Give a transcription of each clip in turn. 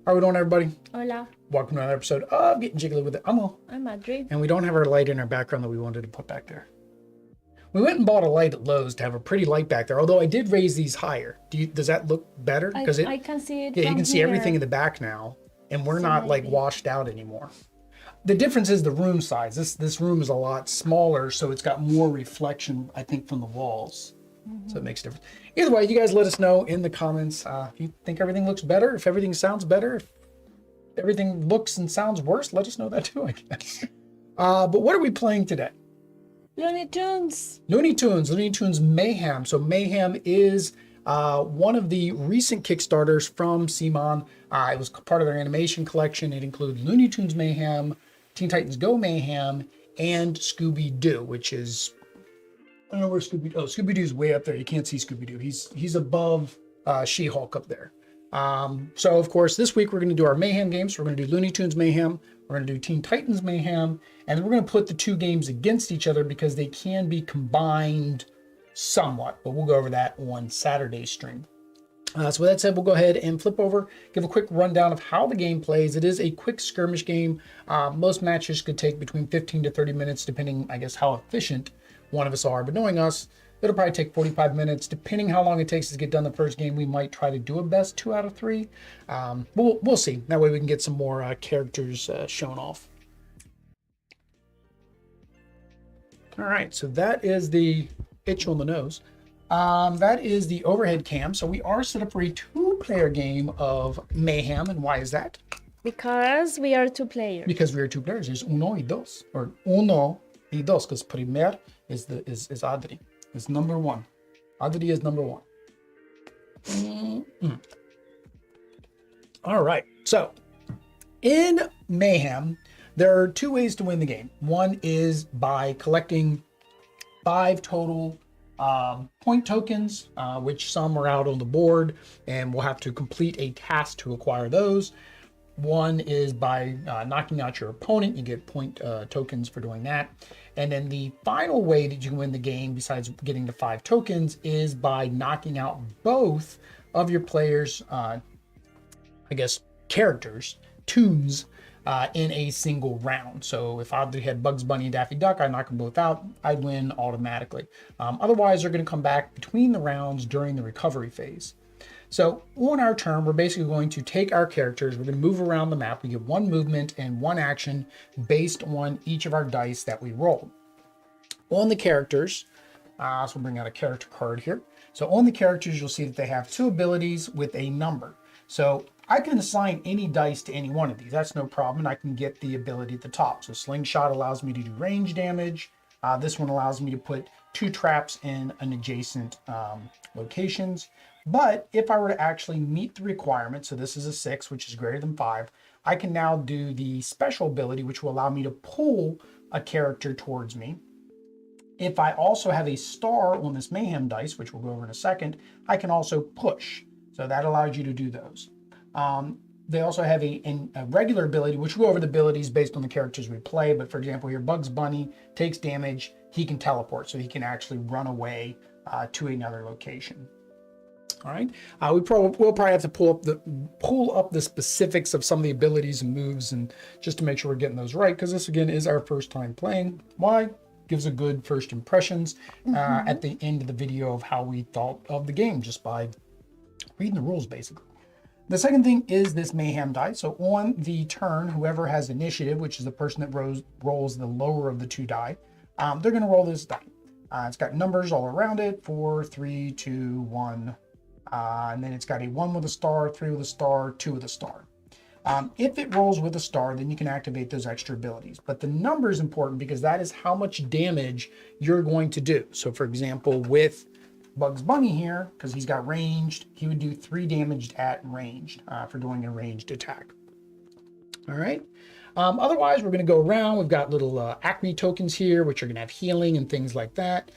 How are we doing, everybody? Hola, Welcome to another episode of Getting Jiggly with It. I'm Madrid. And we don't have our light in our background that we wanted to put back there. We went and bought a light at Lowe's to have a pretty light back there, although I did raise these higher. Does that look better? I can see it. Yeah, you from can see here. everything in the back now, and we're So not like maybe. washed out anymore. The difference is the room size. This room is a lot smaller, so it's got more reflection, I think, from the walls. So it makes a difference. Either way, you guys let us know in the comments if you think everything looks better, if everything sounds better, if everything looks and sounds worse, let us know that too, I guess. But what are we playing today? Looney Tunes. Looney Tunes Mayhem. So Mayhem is one of the recent Kickstarters from CMON. It was part of their animation collection. It included Looney Tunes Mayhem, Teen Titans Go Mayhem, and Scooby-Doo, which is, I don't know where Scooby-Doo, Scooby-Doo's way up there. You can't see Scooby-Doo. He's above She-Hulk up there. So of course, this week we're going to do our Mayhem games. We're going to do Looney Tunes Mayhem. We're going to do Teen Titans Mayhem. And we're going to put the two games against each other because they can be combined somewhat. But we'll go over that on Saturday's stream. So with that said, we'll go ahead and flip over, give a quick rundown of how the game plays. It is a quick skirmish game. Most matches could take between 15 to 30 minutes, depending, I guess, how efficient one of us are. But knowing us, it'll probably take 45 minutes. Depending how long it takes to get done the first game, we might try to do a best 2 out of 3. But we'll see. That way we can get some more characters shown off. All right, so that is the itch on the nose. That is the overhead cam. So we are set up for a 2-player game of Mayhem. And why is that? Because we are 2 players. Because we are 2 players. There's uno y dos, or uno y dos, because primer is Adri. It's number 1. Adri is number 1. All right. So in Mayhem, there are 2 ways to win the game. One is by collecting 5 total point tokens, which some are out on the board, and we'll have to complete a task to acquire those. One is by knocking out your opponent. You get point tokens for doing that. And then the final way that you can win the game, besides getting the 5 tokens, is by knocking out both of your players' characters, toons, in a single round. So if I had Bugs Bunny and Daffy Duck, I knock them both out, I'd win automatically. Otherwise, they're going to come back between the rounds during the recovery phase. So on our turn, we're basically going to take our characters, we're going to move around the map. We get 1 movement and 1 action based on each of our dice that we roll. On the characters, so we'll bring out a character card here. So on the characters, you'll see that they have 2 abilities with a number. So I can assign any dice to any one of these. That's no problem. And I can get the ability at the top. So Slingshot allows me to do range damage. This one allows me to put 2 traps in an adjacent locations. But if I were to actually meet the requirement, so this is a 6, which is greater than 5, I can now do the special ability, which will allow me to pull a character towards me. If I also have a star on this Mayhem dice, which we'll go over in a second, I can also push. So that allows you to do those. They also have a regular ability, which we'll go over the abilities based on the characters we play. But for example, here, Bugs Bunny takes damage. He can teleport, so he can actually run away to another location. All right. We'll probably have to pull up the specifics of some of the abilities and moves, and just to make sure we're getting those right, because this again is our first time playing. Why? Gives a good first impressions at the end of the video of how we thought of the game, just by reading the rules, basically. The second thing is this Mayhem die. So on the turn, whoever has initiative, which is the person that rolls the lower of the 2 die, they're going to roll this die. It's got numbers all around it: 4, 3, 2, 1. And then it's got a 1 with a star, 3 with a star, 2 with a star. If it rolls with a star, then you can activate those extra abilities. But the number is important because that is how much damage you're going to do. So for example, with Bugs Bunny here, because he's got ranged, he would do 3 damage at ranged for doing a ranged attack. All right. Otherwise, we're going to go around. We've got little Acme tokens here, which are going to have healing and things like that.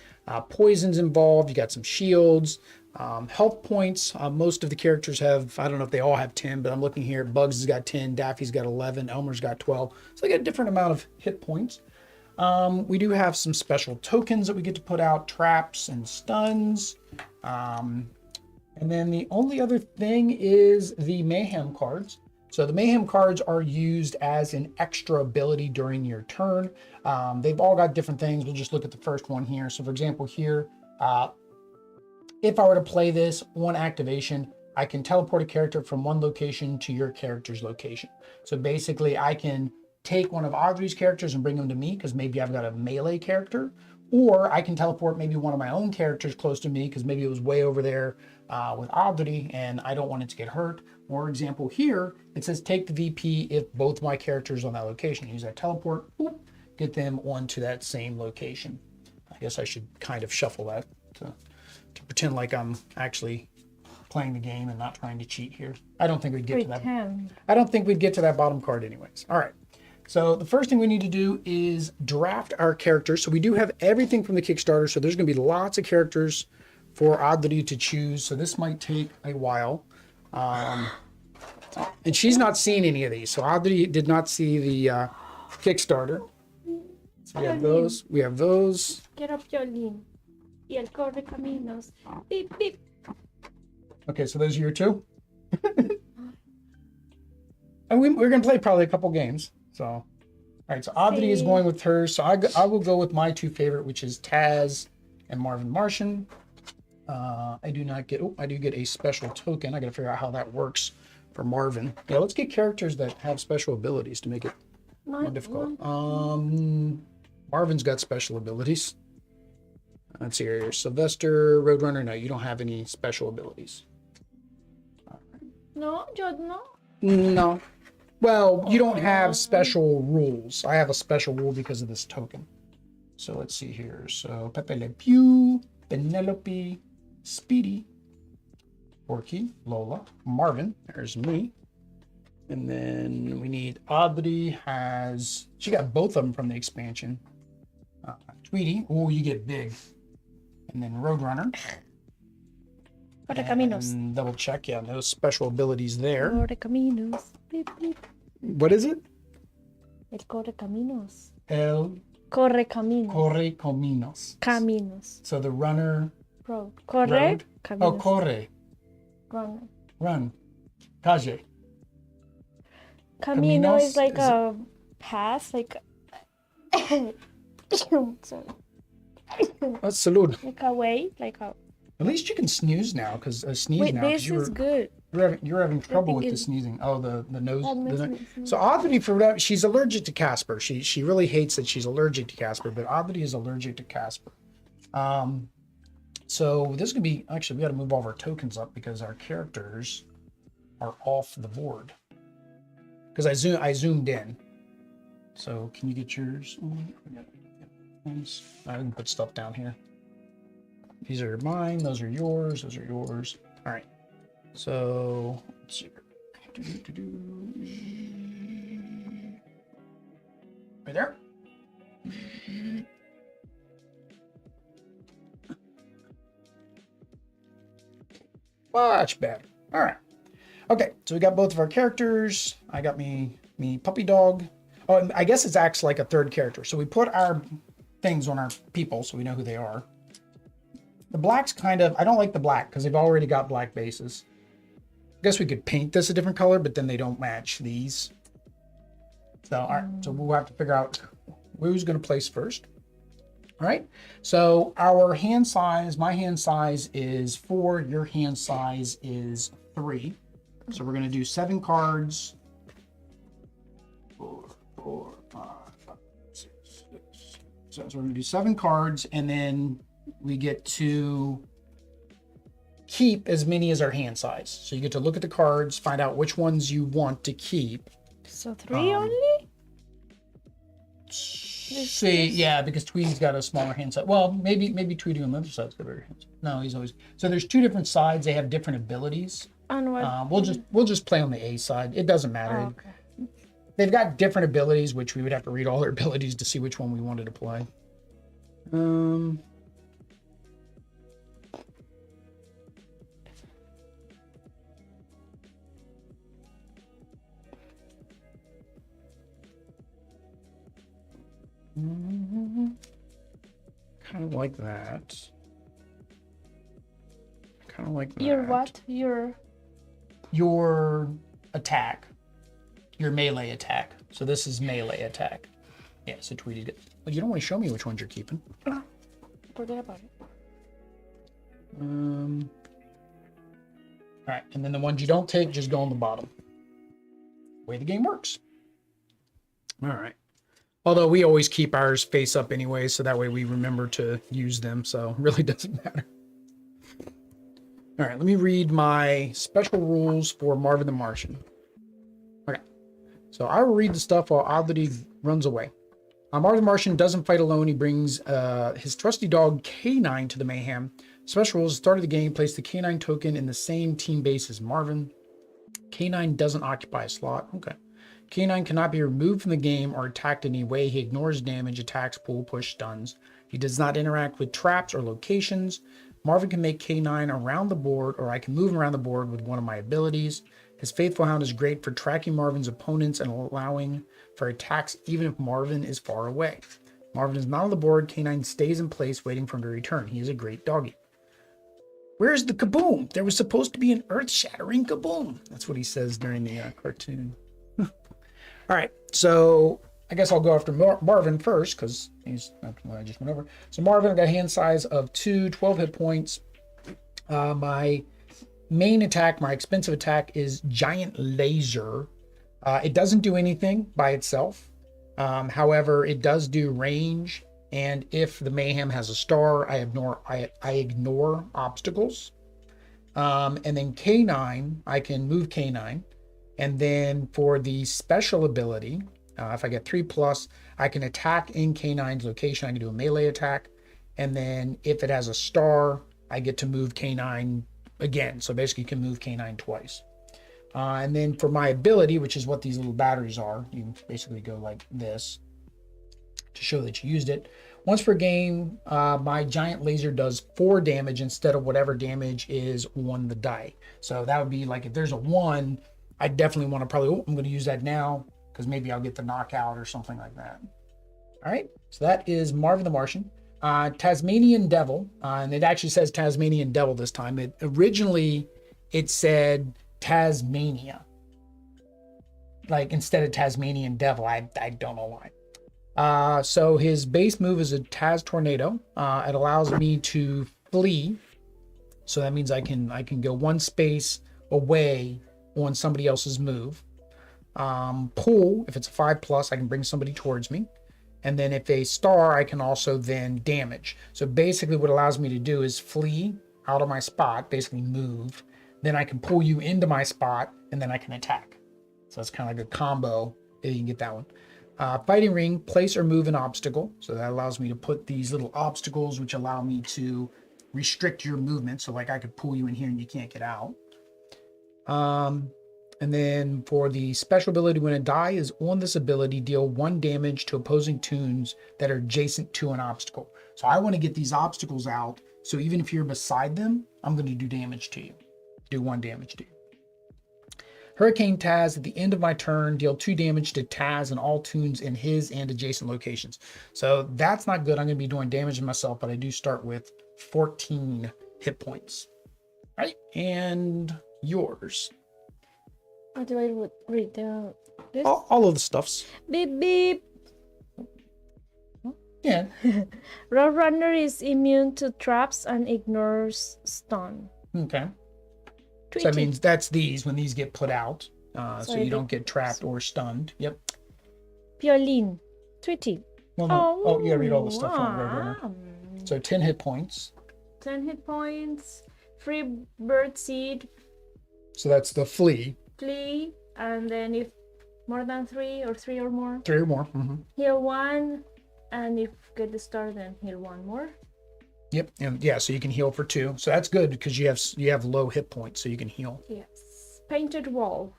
Poisons involved. You got some shields. Health points. Most of the characters have, I don't know if they all have 10, but I'm looking here. Bugs has got 10, Daffy's got 11, Elmer's got 12. So they got a different amount of hit points. We do have some special tokens that we get to put out, traps and stuns. And then the only other thing is the Mayhem cards. So the Mayhem cards are used as an extra ability during your turn. They've all got different things. We'll just look at the first one here. So for example, here, if I were to play this on activation, I can teleport a character from one location to your character's location. So basically I can take one of Audrey's characters and bring them to me because maybe I've got a melee character, or I can teleport maybe one of my own characters close to me because maybe it was way over there with Audrey and I don't want it to get hurt. For example, here it says take the VP if both my characters on that location. Use that teleport, whoop, get them onto that same location. I guess I should kind of shuffle that to pretend like I'm actually playing the game and not trying to cheat here. I don't think we'd get to that. I don't think we'd get to that bottom card anyways. All right. So the first thing we need to do is draft our characters. So we do have everything from the Kickstarter. So there's going to be lots of characters for Audrey to choose. So this might take a while. And she's not seen any of these. So Audrey did not see the Kickstarter. So we have those. We have those. Quiero violín. Y el corre caminos. Beep, beep. Okay, so those are your two. And we're going to play probably a couple games. So, all right, so Audrey is going with hers. So I will go with my two favorite, which is Taz and Marvin Martian. I do not get, I do get a special token. I got to figure out how that works for Marvin. Yeah, let's get characters that have special abilities to make it more difficult. Marvin's got special abilities. Let's see here. Sylvester, Roadrunner. No, you don't have any special abilities. No, yo no. No. Well, you don't have special rules. I have a special rule because of this token. So let's see here. So Pepe Le Pew, Penelope, Speedy, Porky, Lola, Marvin. There's me. And then we need Audrey has, she got both of them from the expansion. Tweety, oh, you get big. And then Roadrunner. And double check, yeah, no special abilities there. Correcaminos. Beep, beep. What is it? El correcaminos. El Correcaminos. Correcaminos. Caminos. So the runner. Road. Corre. Road. Caminos. Oh, corre. Run. Run. Calle. Camino Caminos is like is a path, like. Sorry. That's salud. Like a way, like a. At least you can snooze now, because sneeze Wait, now. this is good. You're having trouble with the sneezing. Oh, the nose. Sneeze. So Audrey, for whatever, she's allergic to Casper. She really hates that she's allergic to Casper, but Audrey is allergic to Casper. So this could be, actually, we got to move all of our tokens up because our characters are off the board. Because I zoomed in. So can you get yours? I can put stuff down here. These are mine. Those are yours. Those are yours. All right. So let's see. Right there. Much better. All right. Okay, so we got both of our characters. I got me puppy dog. Oh, and I guess it acts like a third character. So we put our things on our people so we know who they are. The black's kind of, I don't like the black because they've already got black bases. I guess we could paint this a different color, but then they don't match these. So, all right, so we'll have to figure out who's going to place first. All right, so our hand size, my hand size is 4, your hand size is 3. So we're going to do 7 cards. 4, 5, 6, 7. So we're going to do 7 cards, and then we get to keep as many as our hand size. So you get to look at the cards, find out which ones you want to keep. So 3 only? See, yeah, because Tweety's got a smaller hand size. Well, maybe Tweety on the other side's got a bigger hand size. No, he's always. So there's 2 different sides. They have different abilities. And what? We'll just play on the A side. It doesn't matter. Oh, okay. They've got different abilities, which we would have to read all their abilities to see which one we wanted to play. Kind of like that. Kind of like that. Your what? Your attack. your melee attack. So this is melee attack. Yeah, so Tweety did. Well, you don't want to show me which ones you're keeping. Forget about it. All right, and then the ones you don't take just go on the bottom. Way the game works. All right. Although we always keep ours face up anyway, so that way we remember to use them, so it really doesn't matter. All right, let me read my special rules for Marvin the Martian. Okay, so I will read the stuff while Oddity runs away. Marvin the Martian doesn't fight alone. He brings his trusty dog K9 to the Mayhem. Special rules: start of the game, place the K9 token in the same team base as Marvin. K9 doesn't occupy a slot. Okay. K9 cannot be removed from the game or attacked in any way. He ignores damage, attacks, pull, push, stuns. He does not interact with traps or locations. Marvin can make K9 around the board, or I can move him around the board with one of my abilities. His Faithful Hound is great for tracking Marvin's opponents and allowing for attacks even if Marvin is far away. Marvin is not on the board. K9 stays in place waiting for him to return. He is a great doggy. Where's the kaboom? There was supposed to be an earth-shattering kaboom. That's what he says during the cartoon. All right, so I guess I'll go after Marvin first because he's not what I just went over. So Marvin, I got a hand size of 2, 12 hit points. My main attack, my expensive attack is Giant Laser. It doesn't do anything by itself. However, it does do range. And if the Mayhem has a star, I ignore obstacles. And then K9, I can move K9. And then for the special ability, if I get 3+, I can attack in K9's location. I can do a melee attack. And then if it has a star, I get to move K9 again. So basically you can move K9 twice. And then for my ability, which is what these little batteries are, you basically go like this to show that you used it. Once per game, my Giant Laser does 4 damage instead of whatever damage is on the die. So that would be like if there's a 1, I definitely want to probably, I'm going to use that now because maybe I'll get the knockout or something like that. All right, so that is Marvin the Martian. Tasmanian Devil, and it actually says Tasmanian Devil this time. Originally, it said Tasmania. Like instead of Tasmanian Devil, I don't know why. So his base move is a Taz Tornado. It allows me to flee. So that means I can go one space away on somebody else's move. Pull, if it's a 5+, I can bring somebody towards me. And then if a star, I can also then damage. So basically what it allows me to do is flee out of my spot, basically move. Then I can pull you into my spot and then I can attack. So it's kind of like a combo if you can get that one. Fighting Ring, place or move an obstacle. So that allows me to put these little obstacles which allow me to restrict your movement. So like I could pull you in here and you can't get out. And then for the special ability, when a die is on this ability, deal 1 damage to opposing toons that are adjacent to an obstacle. So I want to get these obstacles out. So even if you're beside them, I'm going to do damage to you. Do 1 damage to you. Hurricane Taz, at the end of my turn, deal 2 damage to Taz and all toons in his and adjacent locations. So that's not good. I'm going to be doing damage to myself, but I do start with 14 hit points. All right, and yours. How do I read this? All of the stuffs. Beep beep. Yeah. Roadrunner is immune to traps and ignores stun. Okay. Tweety. So that means that's these when these get put out. So you don't get trapped so. or stunned. Yep. Piolin. Tweety. Well, no. Oh, you gotta read all the stuff on Roadrunner. So 10 hit points. 10 hit points. Free bird seed. So that's the flee. Flee. And then if more than 3 or 3 or more. 3 or more. Mm-hmm. Heal 1. And if get the star, then heal 1 more. Yep, and yeah, so you can heal for 2. So that's good because you have low hit points, so you can heal. Yes. Painted wall.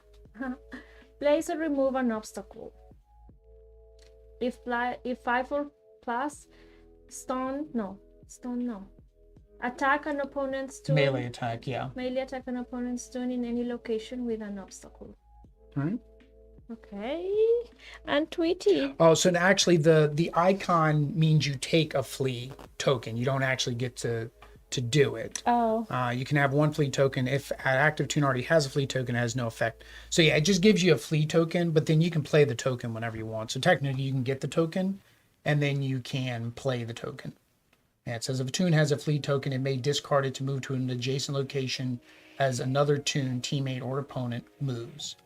Place or remove an obstacle. If 5 or plus, stun no. Attack an opponent's toon. Melee attack, yeah. Melee attack an opponent's toon in any location with an obstacle. All right. Okay. And Tweety. Oh, so actually the icon means you take a flee token. You don't actually get to to do it. Oh. You can have one fleet token. If an active toon already has a fleet token, it has no effect. So yeah, it just gives you a fleet token, but then you can play the token whenever you want. So technically you can get the token and then you can play the token. And it says if a toon has a fleet token, it may discard it to move to an adjacent location as another toon, teammate, or opponent moves.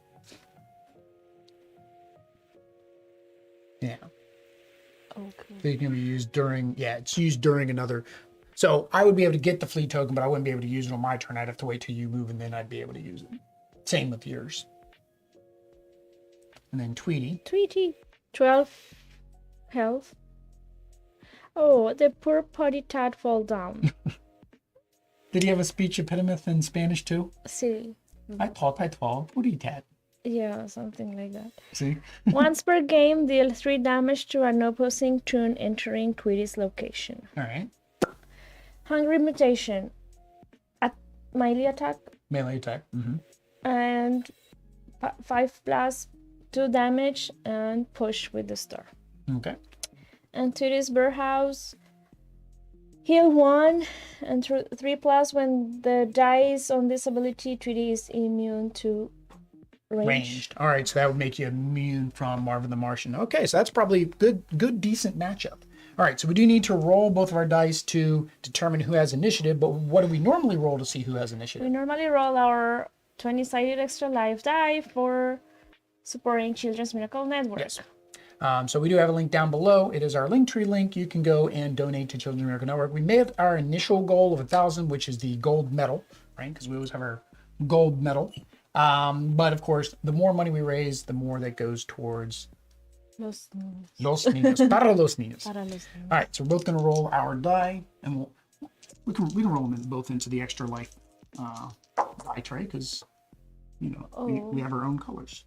Yeah. Okay. So it can be used during, it's used during another. So I would be able to get the fleet token, but I wouldn't be able to use it on my turn. I'd have to wait till you move and then I'd be able to use it. Same with yours. And then Tweety. Tweety. 12 health. Oh, the poor potty tat fall down. Did he have a speech impediment in Spanish too? See. I talk, what are you tat? Yeah, something like that. See? Once per game, deal 3 damage to an opposing toon entering Tweety's location. All right. Hungry mutation. At melee attack. Melee attack. Mm-hmm. And 5 plus 2 damage and push with the star. Okay. And Tweety's Birdhouse. Heal 1 and 3 plus when the dice on this ability, Tweety is immune to ranged. All right, so that would make you immune from Marvin the Martian. Okay, so that's probably good, decent matchup. All right, so we do need to roll both of our dice to determine who has initiative, but what do we normally roll to see who has We initiative? normally roll our 20-sided extra life die for supporting Children's Miracle Network. Yes. So we do have a link down below. It is our Linktree link. You can go and donate to Children's Miracle Network. We made our initial goal of 1,000, which is the gold medal, right? Because we always have our gold medal. But of course, the more money we raise, the more that goes towards Los niños. Los Niños. Para los niños. Para los niños. All right, so we're both going to roll our die, and we can roll them both into the extra life die tray because we have our own colors,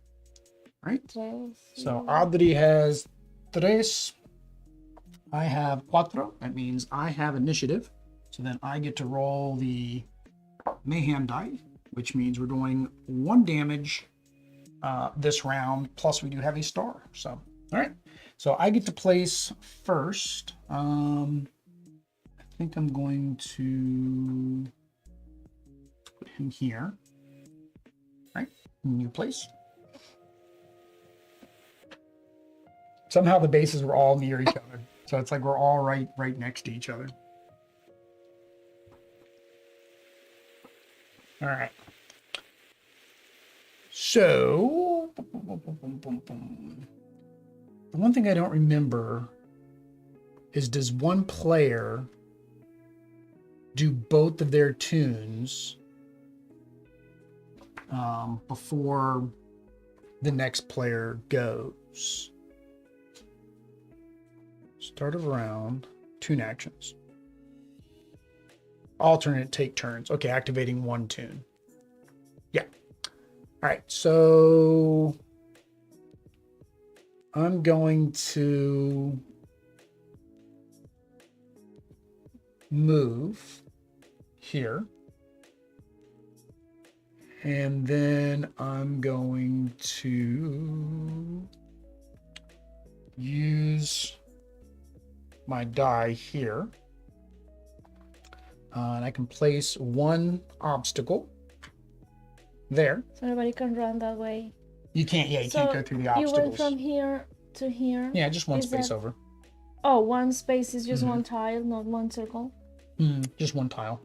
right? Tres. So Adri has tres. I have cuatro. That means I have initiative. So then I get to roll the mayhem die, which means we're doing 1 damage this round. Plus we do have a star. So all right. So I get to place first. I think I'm going to put him here. All right. New place. Somehow the bases were all near each other. So it's like we're all right next to each other. All right. So, the one thing I don't remember is, does one player do both of their tunes before the next player goes? Start of round, tune actions. Alternate take turns. Okay, activating 1 tune. Yeah. All right, so I'm going to move here. And then I'm going to use my die here. And I can place 1 obstacle there. So nobody can run that way. You can't, you can't go through the obstacles. You went from here to here? Yeah, just 1 space over. Oh, 1 space is just 1 tile, not 1 circle? Just 1 tile.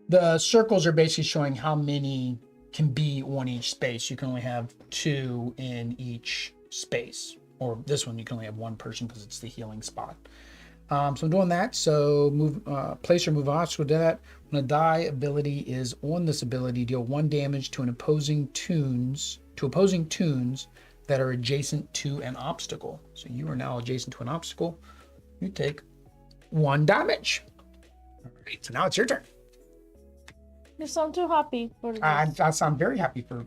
The circles are basically showing how many can be on each space. You can only have 2 in each space. Or this one, you can only have 1 person because it's the healing spot. So I'm doing that. So move, place or move obstacle to that. When a die ability is on this ability, deal 1 damage to opposing tunes that are adjacent to an obstacle. So you are now adjacent to an obstacle. You take 1 damage. All right, so now it's your turn. You sound too happy for this. I sound very happy for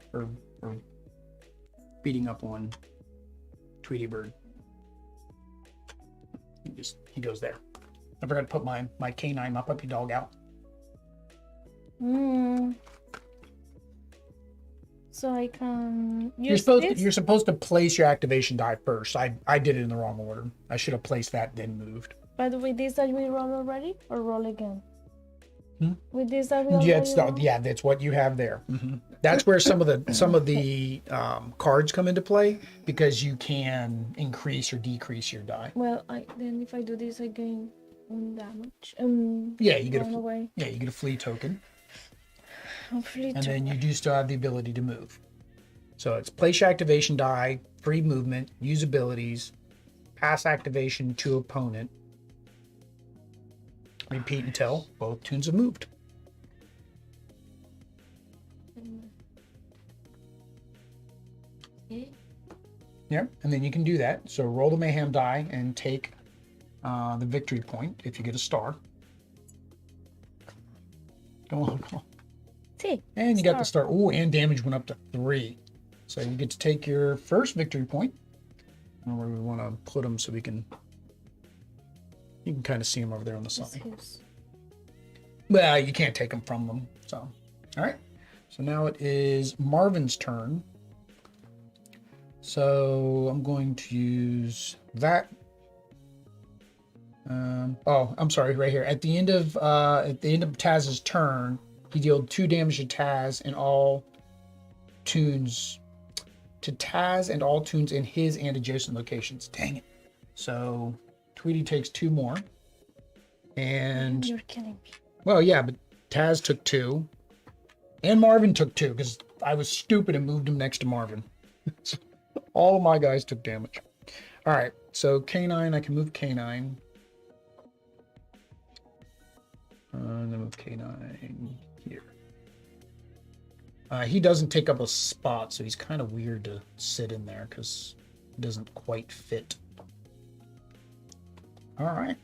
beating up on Tweety Bird. He goes there. I forgot to put my canine, my puppy dog out. So I can You're supposed to place your activation die first. I did it in the wrong order. I should have placed that then moved. By the way, this that we roll already or roll again? With this, that we Yeah, already know? yeah, that's what you have there. That's where some of the cards come into play, because you can increase or decrease your die. Well, then if I do this, I gain 1 damage. Yeah, you get run away. yeah, you get a flee token, Hopefully, and then you do still have the ability to move. So it's place your activation die, free movement, use abilities, pass activation to opponent. Repeat until both tunes have moved. Yeah, and then you can do that. So roll the mayhem die and take the victory point if you get a star. Come on, come on. See. And you got the star. Oh, and damage went up to 3. So you get to take your first victory point. I don't know where we want to put them so we can. You can kind of see them over there on the side. Well, you can't take them from them. So, all right. So now it is Marvin's turn. So I'm going to use that. Oh, I'm sorry. Right here at the end of Taz's turn, he dealt 2 damage to Taz and all tunes in his and adjacent locations. Dang it! So Tweety takes 2 more, and You're killing me. Well, yeah, but Taz took 2, and Marvin took 2 because I was stupid and moved him next to Marvin. All of my guys took damage. All right, so K9, I can move K9. And then move K9 here. He doesn't take up a spot, so he's kind of weird to sit in there because it doesn't quite fit. All right.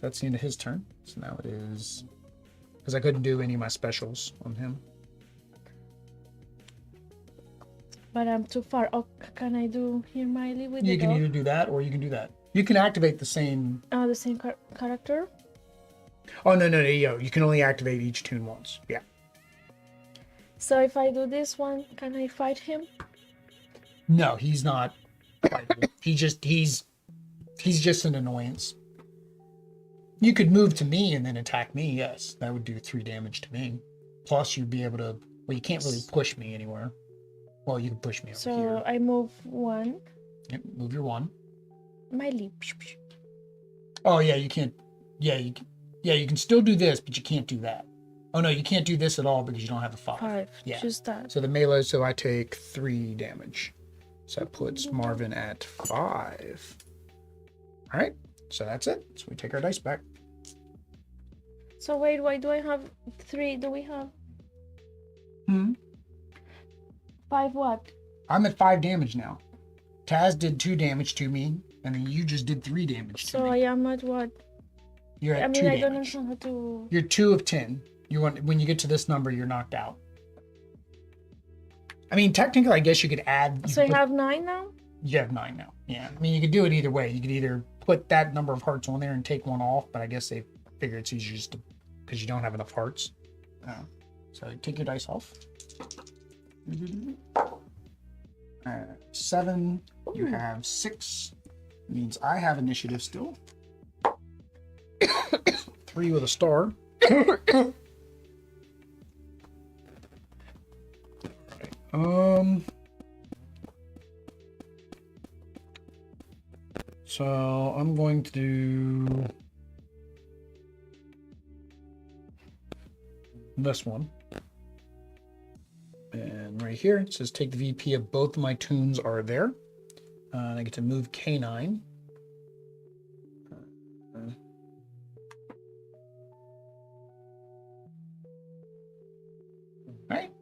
That's the end of his turn. So now it is, because I couldn't do any of my specials on him. But I'm too far. Oh, can I do here Miley with the You can dog? either do that or you can do that. You can activate the same. Oh, the same character? Oh, no, you can only activate each tune once. Yeah. So if I do this one, can I fight him? No, he's not fightable. he's just an annoyance. You could move to me and then attack me, yes. That would do 3 damage to me. Plus you'd be able to, well, you can't really push me anywhere. Well, you can push me over here. So I move 1. Yep, move your 1. Miley. Oh yeah, you can't. Yeah, you can still do this, but you can't do that. Oh no, you can't do this at all because you don't have a 5. 5. Yeah. Just that. So the melee, so I take 3 damage. So that puts Marvin at 5. All right, so that's it. So we take our dice back. So wait, why do I have 3? Do we have 5 what? I'm at 5 damage now. Taz did 2 damage to me, and then you just did 3 damage to So me. I am at what? You're at 2 I don't damage. know how to. You're 2 of 10. When you get to this number, you're knocked out. I mean, technically, I guess you could add. So I have 9 now? You have 9 now. Yeah. I mean, you could do it either way. You could either put that number of hearts on there and take 1 off, but I guess they figure it's easier just because you don't have enough hearts. So take your dice off. 7. You have 6. Means I have initiative still. 3 with a star. So I'm going to do this one. And right here, it says take the VP of both of my tunes are there. And I get to move K9. All right,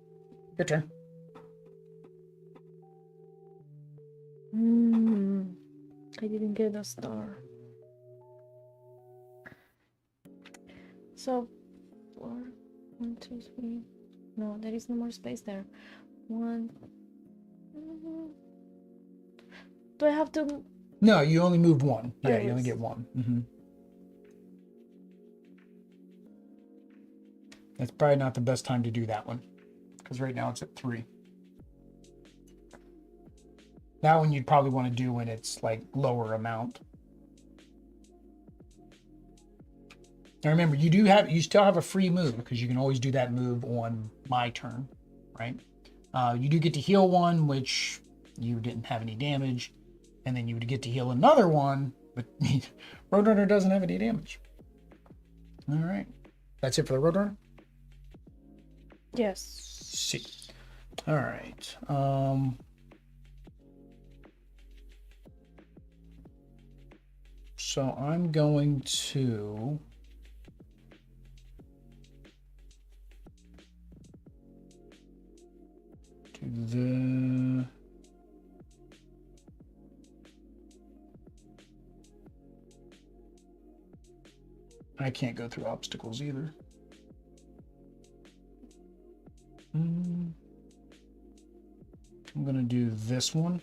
your turn. I didn't get a star. So 4, 1, 2, 3. No, there is no more space there. 1. Do I have to? No, you only move 1. Yeah, Yes. you only get 1. That's probably not the best time to do that one, because right now it's at 3. That one you'd probably want to do when it's like lower amount. Now remember, you still have a free move because you can always do that move on my turn, right? You do get to heal one, which you didn't have any damage, and then you would get to heal another one, but Roadrunner doesn't have any damage. All right, that's it for the Roadrunner. Yes. See. All right. So I'm going to do I can't go through obstacles either. I'm going to do this one.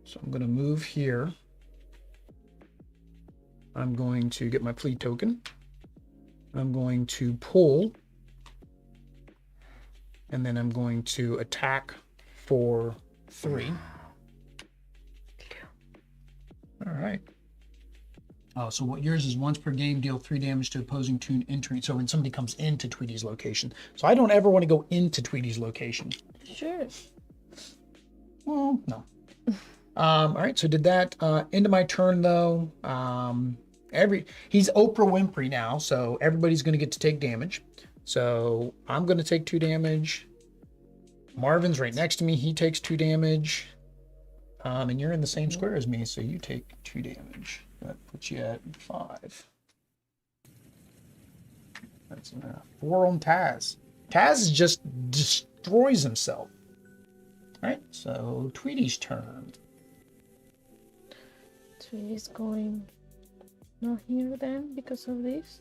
So I'm going to move here. I'm going to get my plea token. I'm going to pull. And then I'm going to attack for 3. All right. Oh, so what yours is once per game, deal 3 damage to opposing toon entering. So when somebody comes into Tweety's location. So I don't ever want to go into Tweety's location. Sure. Well, no. All right, so did that. End of my turn though. He's Oprah Winfrey now, so everybody's going to get to take damage. So I'm going to take 2 damage. Marvin's right next to me. He takes 2 damage. And you're in the same square as me, so you take 2 damage. That puts you at 5. That's enough. 4 on Taz. Taz just destroys himself. All right, so Tweety's turn. Tweety's going not here then because of this.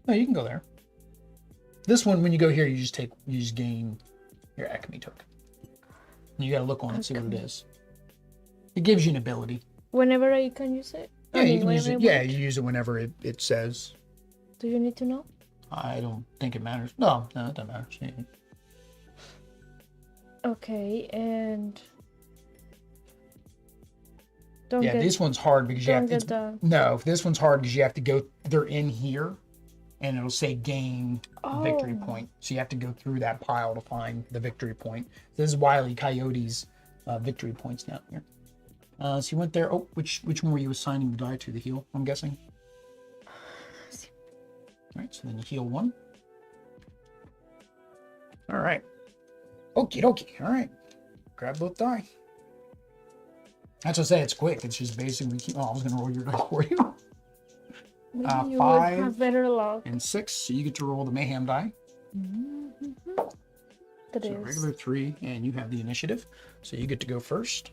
No, you can go there. This one, when you go here, you just gain your Acme token. You got to look on it, see what it is. It gives you an ability. Whenever I can use it. Yeah, you can use it. Yeah, you use it whenever it says. Do you need to know? I don't think it matters. No, it doesn't matter. Okay, and this one's hard because you have to. No, this one's hard because you have to go. They're in here, and it'll say gain victory point. So you have to go through that pile to find the victory point. This is Wile E. Coyote's victory points down here. So you went there. Oh, which one were you assigning the die to? The heal, I'm guessing. All right, so then you heal 1. All right. Okie dokie. All right. Grab both die. That's what I say. It's quick. It's just basically. I was gonna roll your die for you. Maybe you 5 would have better luck. and 6. So you get to roll the mayhem die. That So is. regular 3, and you have the initiative. So you get to go first.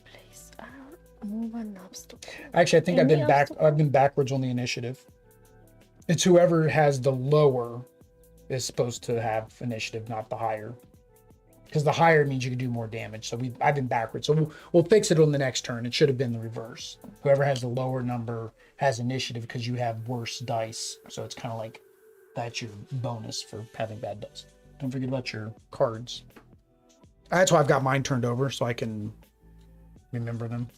Please, move an obstacle. Actually, I think Any I've been backwards on the initiative. It's whoever has the lower is supposed to have initiative, not the higher. Because the higher means you can do more damage. So I've been backwards. So we'll fix it on the next turn. It should have been the reverse. Whoever has the lower number has initiative because you have worse dice. So it's kind of like that's your bonus for having bad dice. Don't forget about your cards. That's why I've got mine turned over so I can remember them.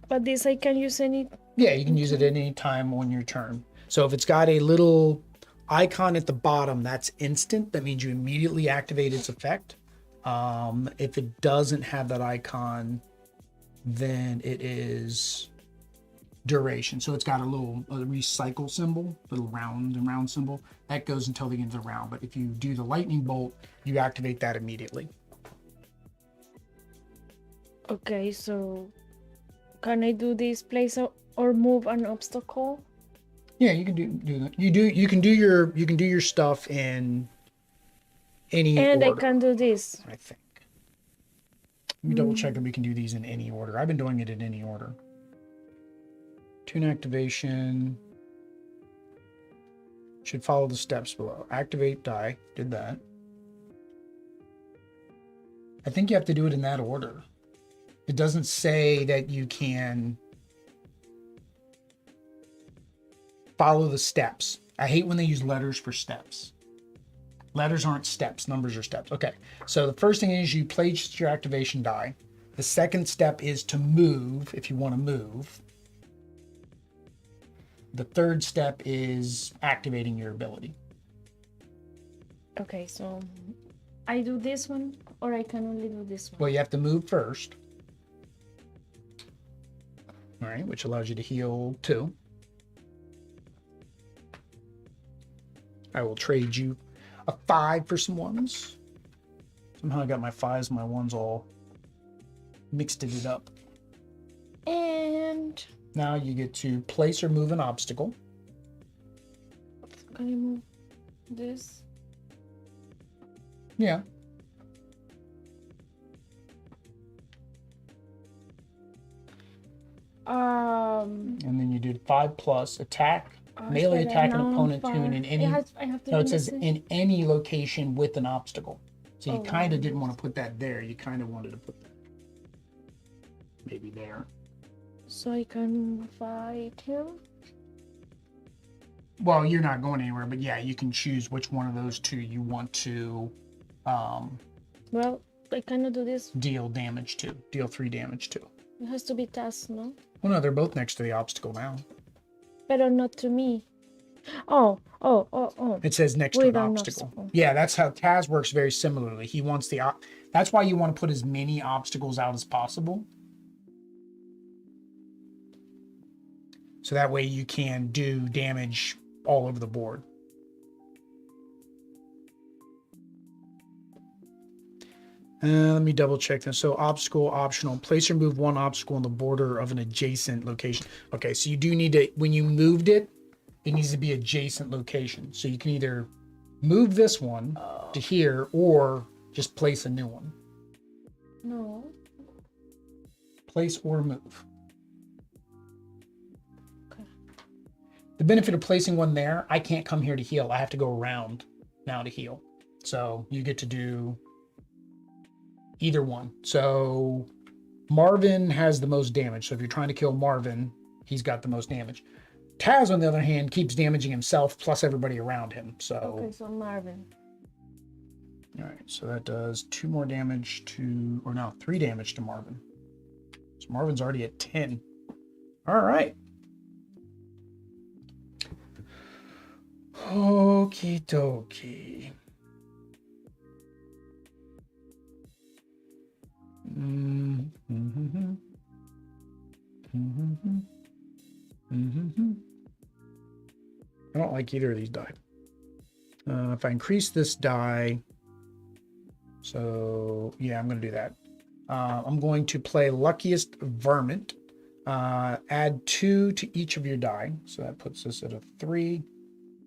But this I can use any. Yeah, you can use it any time on your turn. So if it's got a little icon at the bottom, that's instant. That means you immediately activate its effect. If it doesn't have that icon, then it is duration. So it's got a recycle symbol, little round and round symbol. That goes until the end of the round. But if you do the lightning bolt, you activate that immediately. Okay, so can I do this place or move an obstacle? Yeah, you can do that. You can do your stuff in any and order. I can do this. I think. Let me double check that we can do these in any order. I've been doing it in any order. Toon activation should follow the steps below. Activate die. Did that. I think you have to do it in that order. It doesn't say that you can follow the steps. I hate when they use letters for steps. Letters aren't steps, numbers are steps. Okay, so the first thing is you place your activation die. The second step is to move if you want to move. The third step is activating your ability. Okay, so I do this one, or I can only do this one? Well, you have to move first. All right, which allows you to heal 2. I will trade you a 5 for some 1s. Somehow I got my 5s and my 1s all mixed it up. And now you get to place or move an obstacle. Can I move this? Yeah. And then you do 5+ attack, melee attack an opponent toon in any. I have to No, it says in any location with an obstacle. So you kind of didn't want to put that there. You kind of wanted to put that maybe there. So I can fight him? Well, you're not going anywhere, but yeah, you can choose which one of those 2 you want to well, I cannot do this. deal damage to. Deal 3 damage to. It has to be Taz, no? Well, no, they're both next to the obstacle now. But not to me. Oh. It says next to an obstacle. Yeah, that's how Taz works very similarly. He wants the that's why you want to put as many obstacles out as possible. So that way you can do damage all over the board. Let me double check this. So obstacle optional. Place or move 1 obstacle on the border of an adjacent location. Okay, so you do need to, when you moved it, it needs to be adjacent location. So you can either move this one to here or just place a new one. No. Place or move. Okay. The benefit of placing one there, I can't come here to heal. I have to go around now to heal. So you get to do either one. So Marvin has the most damage. So if you're trying to kill Marvin, he's got the most damage. Taz, on the other hand, keeps damaging himself plus everybody around him. So okay, so Marvin. All right, so that does 2 more damage to, or no, 3 damage to Marvin. So Marvin's already at 10. All right. Okie dokie. I don't like either of these die. If I increase this die, so yeah, I'm going to do that. I'm going to play Luckiest Varmint. Add 2 to each of your die. So that puts this at a 3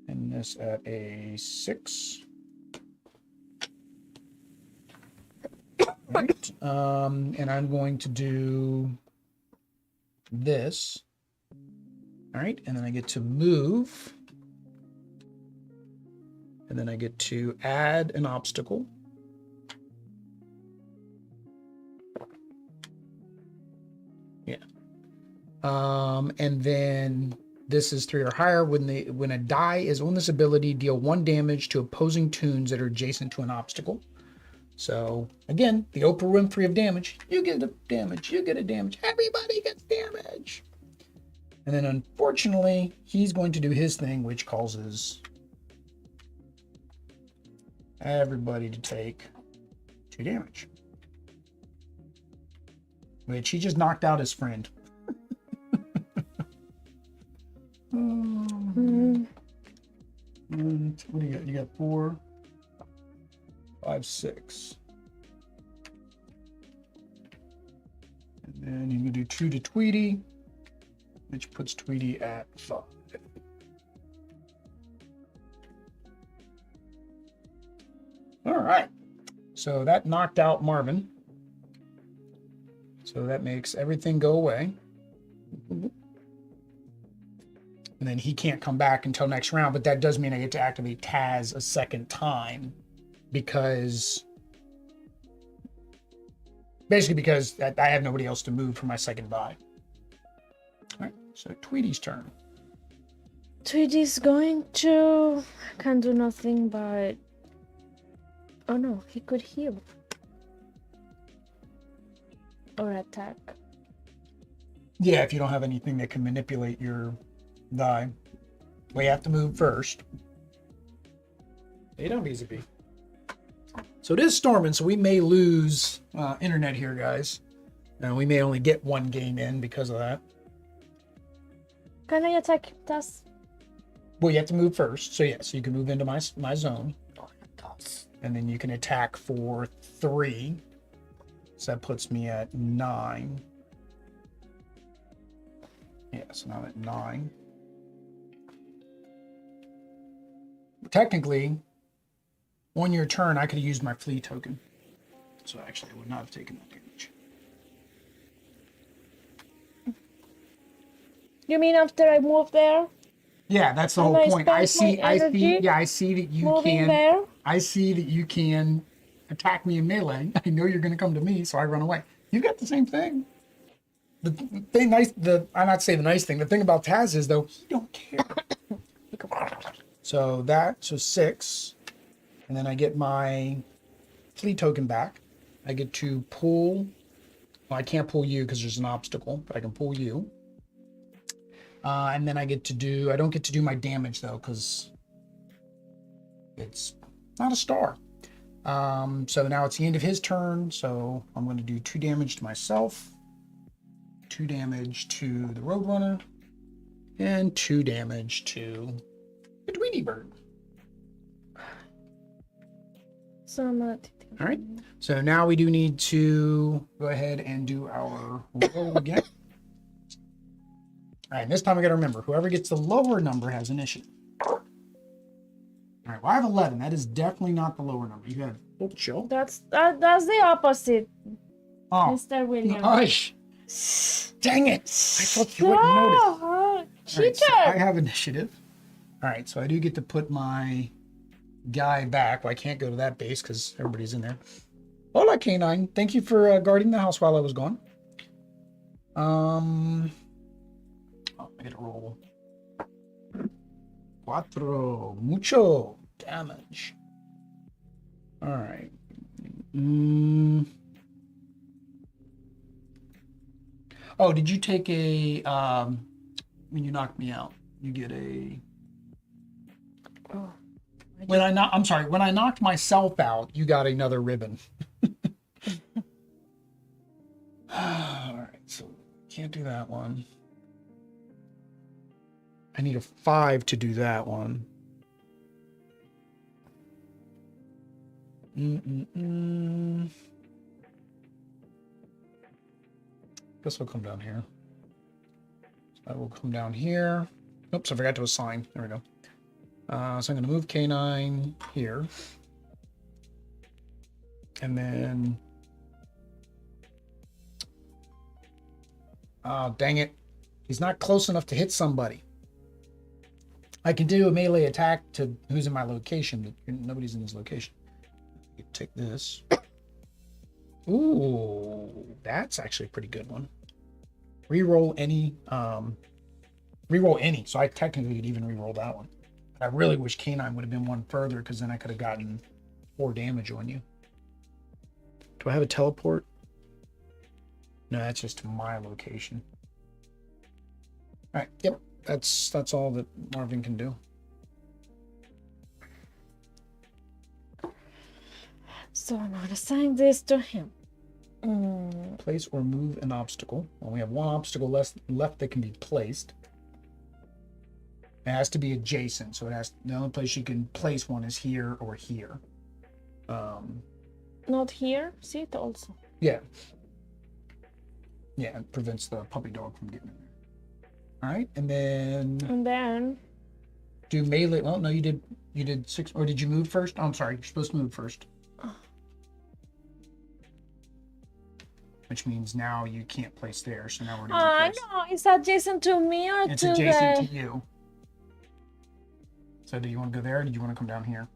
and this at a 6. Right. And I'm going to do this. All right, and then I get to move. And then I get to add an obstacle. Yeah. And then this is 3 or higher. When a die is on this ability, deal 1 damage to opposing toons that are adjacent to an obstacle. So again, the Oprah Winfrey of damage. You get a damage, you get a damage, everybody gets damage. And then unfortunately, he's going to do his thing, which causes everybody to take 2 damage. Which he just knocked out his friend. And what do you got? You got 4, 5, 6. And then you can do 2 to Tweety, which puts Tweety at 5. All right. So that knocked out Marvin. So that makes everything go away. And then he can't come back until next round, but that does mean I get to activate Taz a second time because I have nobody else to move for my second die. All right, so Tweety's turn. Tweety's going to... Can't do nothing but... Oh no, he could heal. or attack. Yeah, if you don't have anything that can manipulate your die. We have to move first. Hey, don't be easy. So it is storming, so we may lose internet here, guys. And we may only get one game in because of that. Can I attack Taz? Well, you have to move first. So yes, you can move into my zone. And then you can attack for 3. So that puts me at 9. Yeah, so now I'm at 9. Technically, on your turn, I could have used my flee token. So actually, I would not have taken that damage. You mean after I move there? Yeah, that's the And whole I point. spent I see, my energy yeah, I see that you moving can. there? I see that you can attack me in melee. I know you're going to come to me, so I run away. You got the same thing. The thing I'm not saying the nice thing. The thing about Taz is though, he don't care. So 6, and then I get my flee token back. I get to pull. Well, I can't pull you because there's an obstacle, but I can pull you. And then I get to do. I don't get to do my damage though because it's not a star. So now it's the end of his turn. So I'm going to do 2 damage to myself, 2 damage to the Roadrunner, and 2 damage to the Tweety Bird. So I'm not. All right. So now we do need to go ahead and do our roll again. All right. This time I got to remember, whoever gets the lower number has initiative. All right. Well, I have 11. That is definitely not the lower number. You have hold chill. That's the opposite, Oh, Mr. Williams. gosh. Dang it. I thought you wouldn't notice. All right, Cheater! so I have initiative. All right, so I do get to put my guy back. Well, I can't go to that base because everybody's in there. Hola, K9. Thank you for guarding the house while I was gone. Oh, I gotta roll. 4. Mucho damage. All right. Oh, did you take a, when you knocked me out, you get a, Oh, when I knocked myself out, you got another ribbon. All right, so can't do that one. I need a 5 to do that one. Guess I'll come down here. So I will come down here. Oops, I forgot to assign. There we go. So I'm going to move K9 here. And then... Oh, dang it. He's not close enough to hit somebody. I can do a melee attack to who's in my location, but nobody's in his location. You take this. Ooh, that's actually a pretty good one. Reroll any, so I technically could even reroll that one. But I really wish K9 would have been one further because then I could have gotten 4 damage on you. Do I have a teleport? No, that's just to my location. All right, yep, that's all that Marvin can do. so I'm gonna assign this to him. Place or move an obstacle. Well, we have 1 obstacle left that can be placed. It has to be adjacent, so the only place you can place one is here or here. Not here. See it also. Yeah. Yeah, it prevents the puppy dog from getting in there. All right, and then do melee. Well, no, you did 6, or did you move first? Oh, I'm sorry, you're supposed to move first. Which means now you can't place there, so now we're doing place. No, it's adjacent to me or It's to adjacent to you. So do you want to go there or do you want to come down here?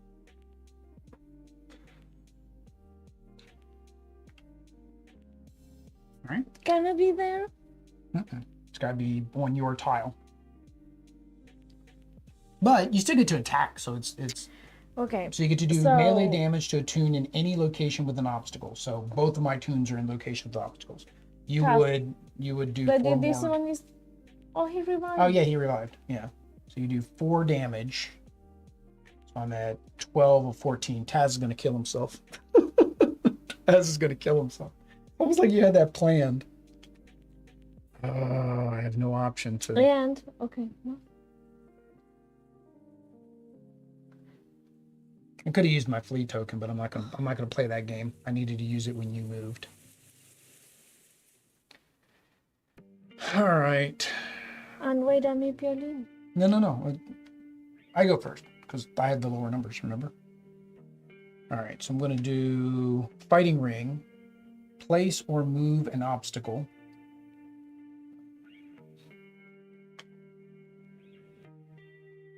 All right. Can it be there? It's got to be on your tile. But you still get to attack, so it's Okay. so you get to do melee damage to a toon in any location with an obstacle. So both of my toons are in locations with obstacles. You Tough. would do But 4 this more. one is. Oh, he revived. Oh yeah, he revived. Yeah. So you do 4 damage. So I'm at 12 of 14. Taz is gonna kill himself. Taz is gonna kill himself. Almost like you had that planned. Oh, I have no option to. And okay. No. I could have used my flea token, but I'm not gonna play that game. I needed to use it when you moved. All right. And wait a minute, Piolín. No. I go first because I had the lower numbers, remember? All right, so I'm going to do fighting ring, place or move an obstacle.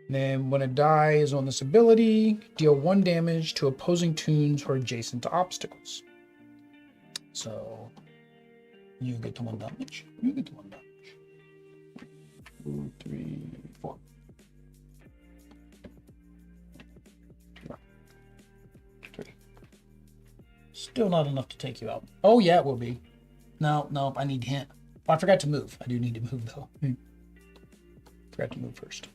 Then when a die is on this ability, deal 1 damage to opposing toons or adjacent to obstacles. So you get to 1 damage. You get to 1 damage. 2, 3, 4. Still not enough to take you out. Oh yeah, it will be. No, I need hint. Oh, I forgot to move. I do need to move though. Forgot to move first.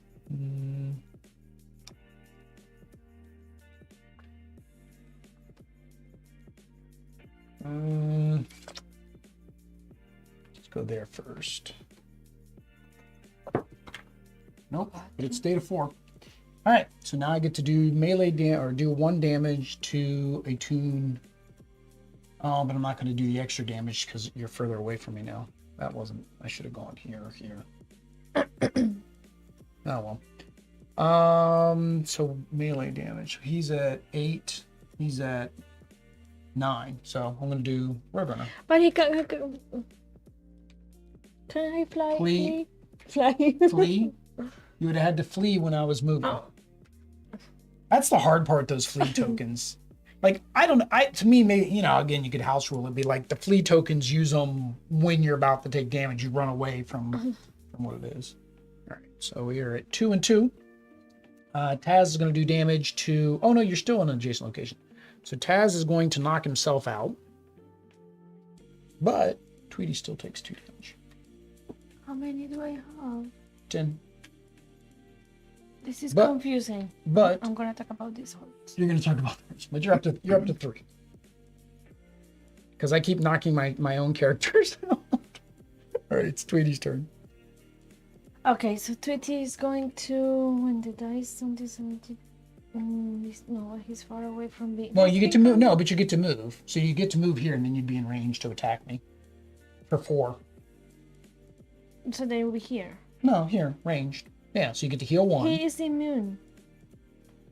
Let's go there first. Nope, but it's state of 4. All right, so now I get to do melee do 1 damage to a toon. Oh, but I'm not going to do the extra damage because you're further away from me now. That wasn't. I should have gone here. Oh well. So melee damage. He's at 8. He's at 9. So I'm going to do Roadrunner. But he can. Can I fly? Flee. Fly. Flee. You would have had to flee when I was moving. Oh. That's the hard part. Those flee tokens. Like, to me, maybe, you know, again, you could house rule it, be like the flee tokens, use them when you're about to take damage. You run away from what it is. All right, so we are at 2 and 2. Taz is going to do damage to, oh no, you're still in an adjacent location. So Taz is going to knock himself out, but Tweety still takes 2 damage. How many do I have? 10. This is confusing. But I'm gonna talk about this one. You're going to talk about this, but you're up to 3. Because I keep knocking my own characters out. All right, it's Tweety's turn. Okay, so Tweety is going to when the dice on this. No, he's far away from me. Well, you get to move. No, but you get to move. So you get to move here, and then you'd be in range to attack me for 4. So they will be here. No, here, ranged. Yeah, so you get to heal 1. He is immune.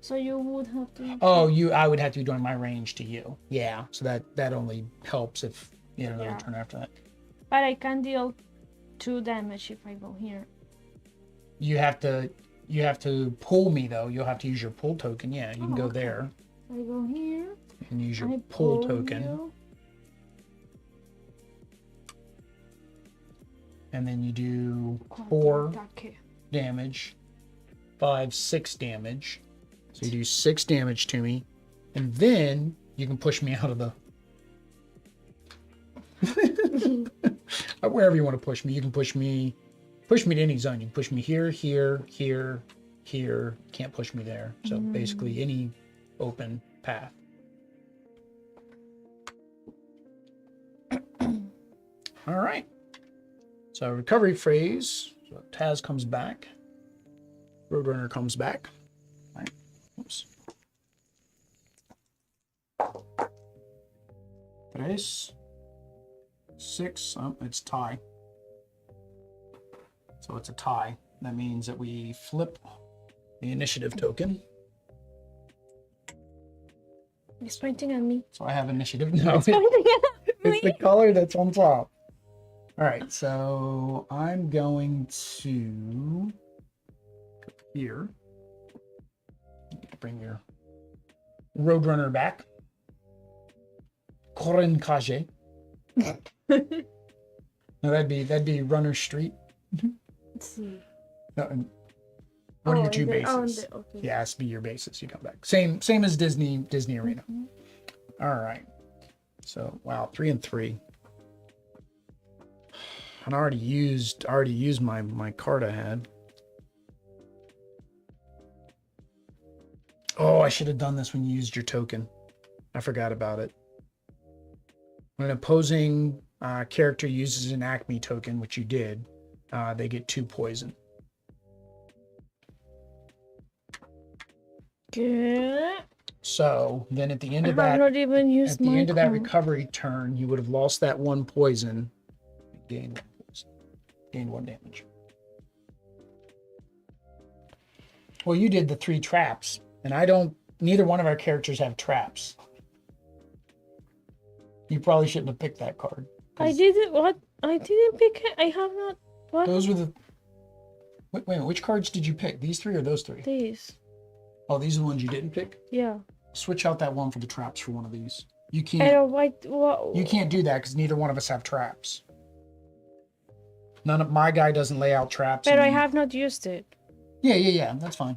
So you would have to. Oh, I would have to be doing my range to you. Yeah, so that only helps if you have another turn after that. But I can deal 2 damage if I go here. You have to pull me though. You'll have to use your pull token. Yeah, you can go there. I go here. And use your pull token. You. And then you do 4 damage, 5, 6 damage. So you do 6 damage to me, and then you can push me out of the wherever you want to push me. You can push me to any zone. You can push me here, here, here, here. Can't push me there. So basically any open path. All right. So recovery phrase. So Taz comes back. Roadrunner comes back. All right. Oops. 3, 6. Oh, it's tie. So it's a tie. That means that we flip the initiative token. He's pointing at me. So I have initiative. No, He's pointing at me. it's the color that's on top. All right, so I'm going to go here. Bring your Roadrunner back. Korenkage. No, that'd be Runner Street. Let's see. No, one of your 2 bases. Okay. Yeah, it has to be your bases. You come back. Same as Disney Arena. All right. So wow, 3 and 3. I already used my card I had. Oh, I should have done this when you used your token. I forgot about it. When an opposing character uses an Acme token, which you did, they get 2 poison. Good. So then at the end of I have that, not even used at the my end of that card. recovery turn, you would have lost that 1 poison. Gained 1 poison. Gained 1 damage. Well, you did the 3 traps, and I don't. Neither one of our characters have traps. You probably shouldn't have picked that card. I didn't. What? I didn't pick it. I have not. What? Those were the. Wait a minute. Which cards did you pick? These 3 or those 3? These. Oh, these are the ones you didn't pick? Yeah. Switch out that one for the traps for one of these. You I can't. don't. What? You can't do that because neither one of us have traps. None of my guy doesn't lay out traps. But I have not used it. Yeah. That's fine.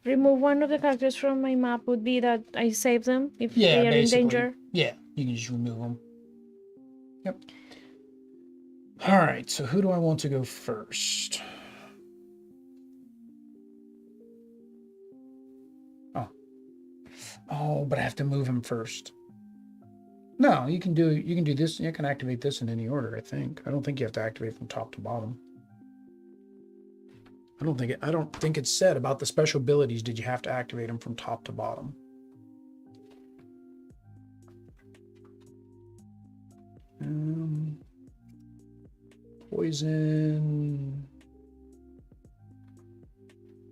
Remove one of the characters from my map would be that I save them if Yeah, they are basically. in danger. Yeah, you can just remove them. Yep. All right, so who do I want to go first? Oh, but I have to move him first. No, you can do this. You can activate this in any order, I think. I don't think you have to activate from top to bottom. I don't think it's said about the special abilities. Did you have to activate them from top to bottom? Poison.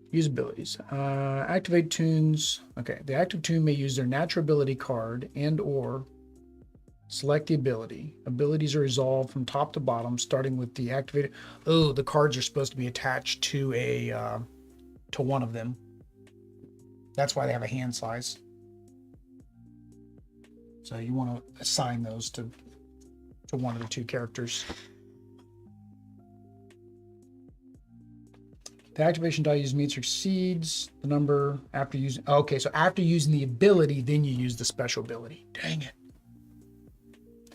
Use abilities. Activate toons. Okay, the active toon may use their natural ability card and or select the ability. Abilities are resolved from top to bottom, starting with the activated. Oh, the cards are supposed to be attached to to one of them. That's why they have a hand size. So you want to assign those to one of the 2 characters. The activation die used meets or exceeds the number after using. Okay, so after using the ability, then you use the special ability. Dang it.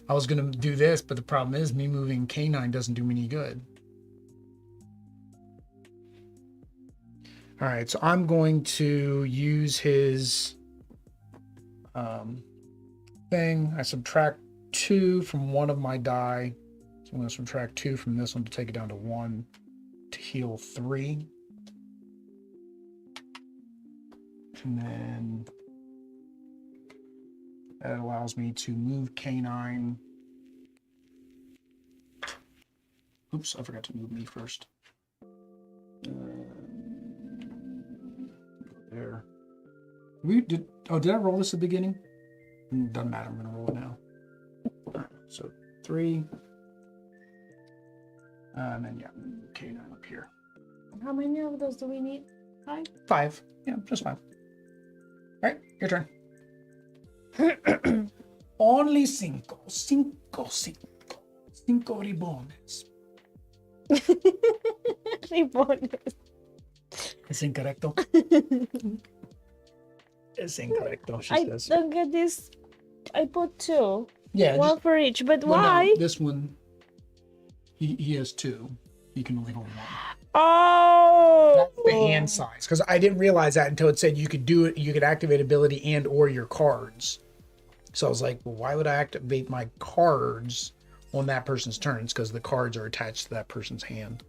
I was going to do this, but the problem is me moving K9 doesn't do me any good. All right, so I'm going to use his thing. I subtract 2 from one of my die. So I'm going to subtract 2 from this one to take it down to 1 to heal 3. And then that allows me to move K9. Oops, I forgot to move me first. There. Did I roll this at the beginning? Doesn't matter, I'm gonna roll it now. All right, so 3. And then K9 up here. How many of those do we need? 5? 5. Yeah, just 5. All right, your turn. Only 5. 5 ribones. Ribones. Es incorrecto. Es incorrecto, she I says. don't get this. I put 2. Yeah. One for each, but well, why? No, this one, he has 2. He can only hold 1. Oh! That's the hand size. Because I didn't realize that until it said you could do it. You could activate ability and or your cards. So I was like, well, why would I activate my cards on that person's turns? Because the cards are attached to that person's hand.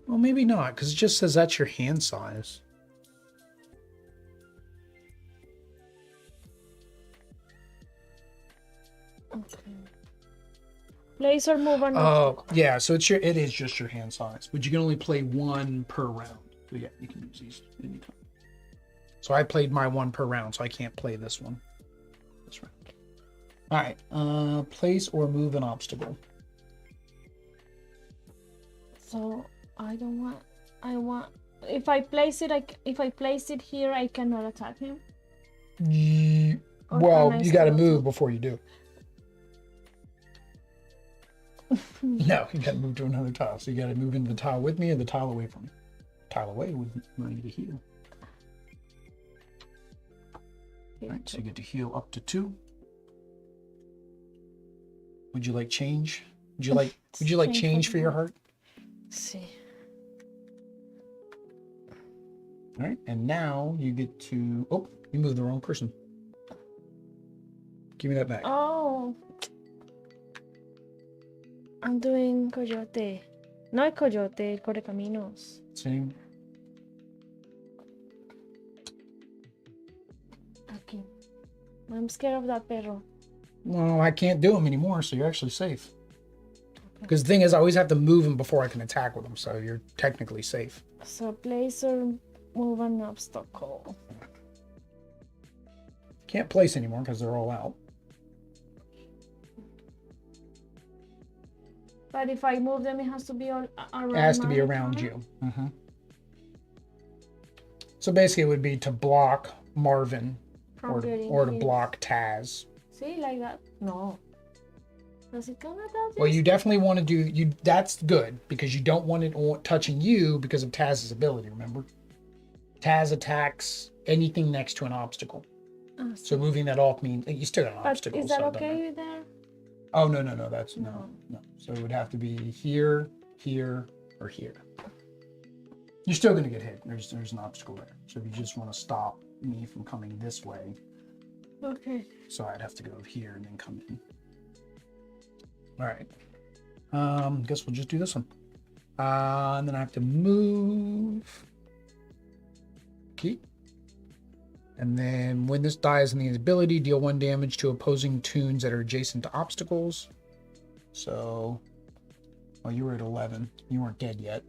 Well, maybe not, because it just says that's your hand size. Okay. Place or move on. Oh, yeah. So it is just your hand size, but you can only play 1 per round. So yeah, you can use these anytime. So I played my 1 per round, so I can't play this one. This round. All right. Place or move an obstacle. So I don't want. I want. If I place it here, I cannot attack him. Or Well, can I you got to still move attack? before you do. No, you got to move to another tile. So you got to move into the tile with me or the tile away from me. Tile away would want you to heal. All right, so you get to heal up to 2. Would you like change? Would you like change for your heart? See. All right, and now you get to. Oh, you moved the wrong person. Give me that back. Oh. I'm doing coyote. No hay coyote, el correcaminos. Same. Okay. I'm scared of that perro. Well, I can't do them anymore, so you're actually safe. Because the thing is, I always have to move them before I can attack with them, so you're technically safe. So place or move an obstacle. Can't place anymore because they're all out. But if I move them, it has to be all around. It has to be my around corner? you. Mm-hmm. So basically, it would be to block Marvin From or getting to hit. block Taz. See, like that? No. Does it count as that? Well, you definitely want to do you. That's good because you don't want it touching you because of Taz's ability. Remember, Taz attacks anything next to an obstacle. Oh, So moving that off means you still got an but obstacle. is that so it doesn't matter. okay there? Oh no. That's no. So it would have to be here, here, or here. You're still going to get hit. There's an obstacle there. So if you just want to stop me from coming this way, Okay. so I'd have to go here and then come in. All right. Guess we'll just do this one. And then I have to move. Key. And then when this dies in the ability, deal 1 damage to opposing toons that are adjacent to obstacles. So, well, you were at 11. You weren't dead yet.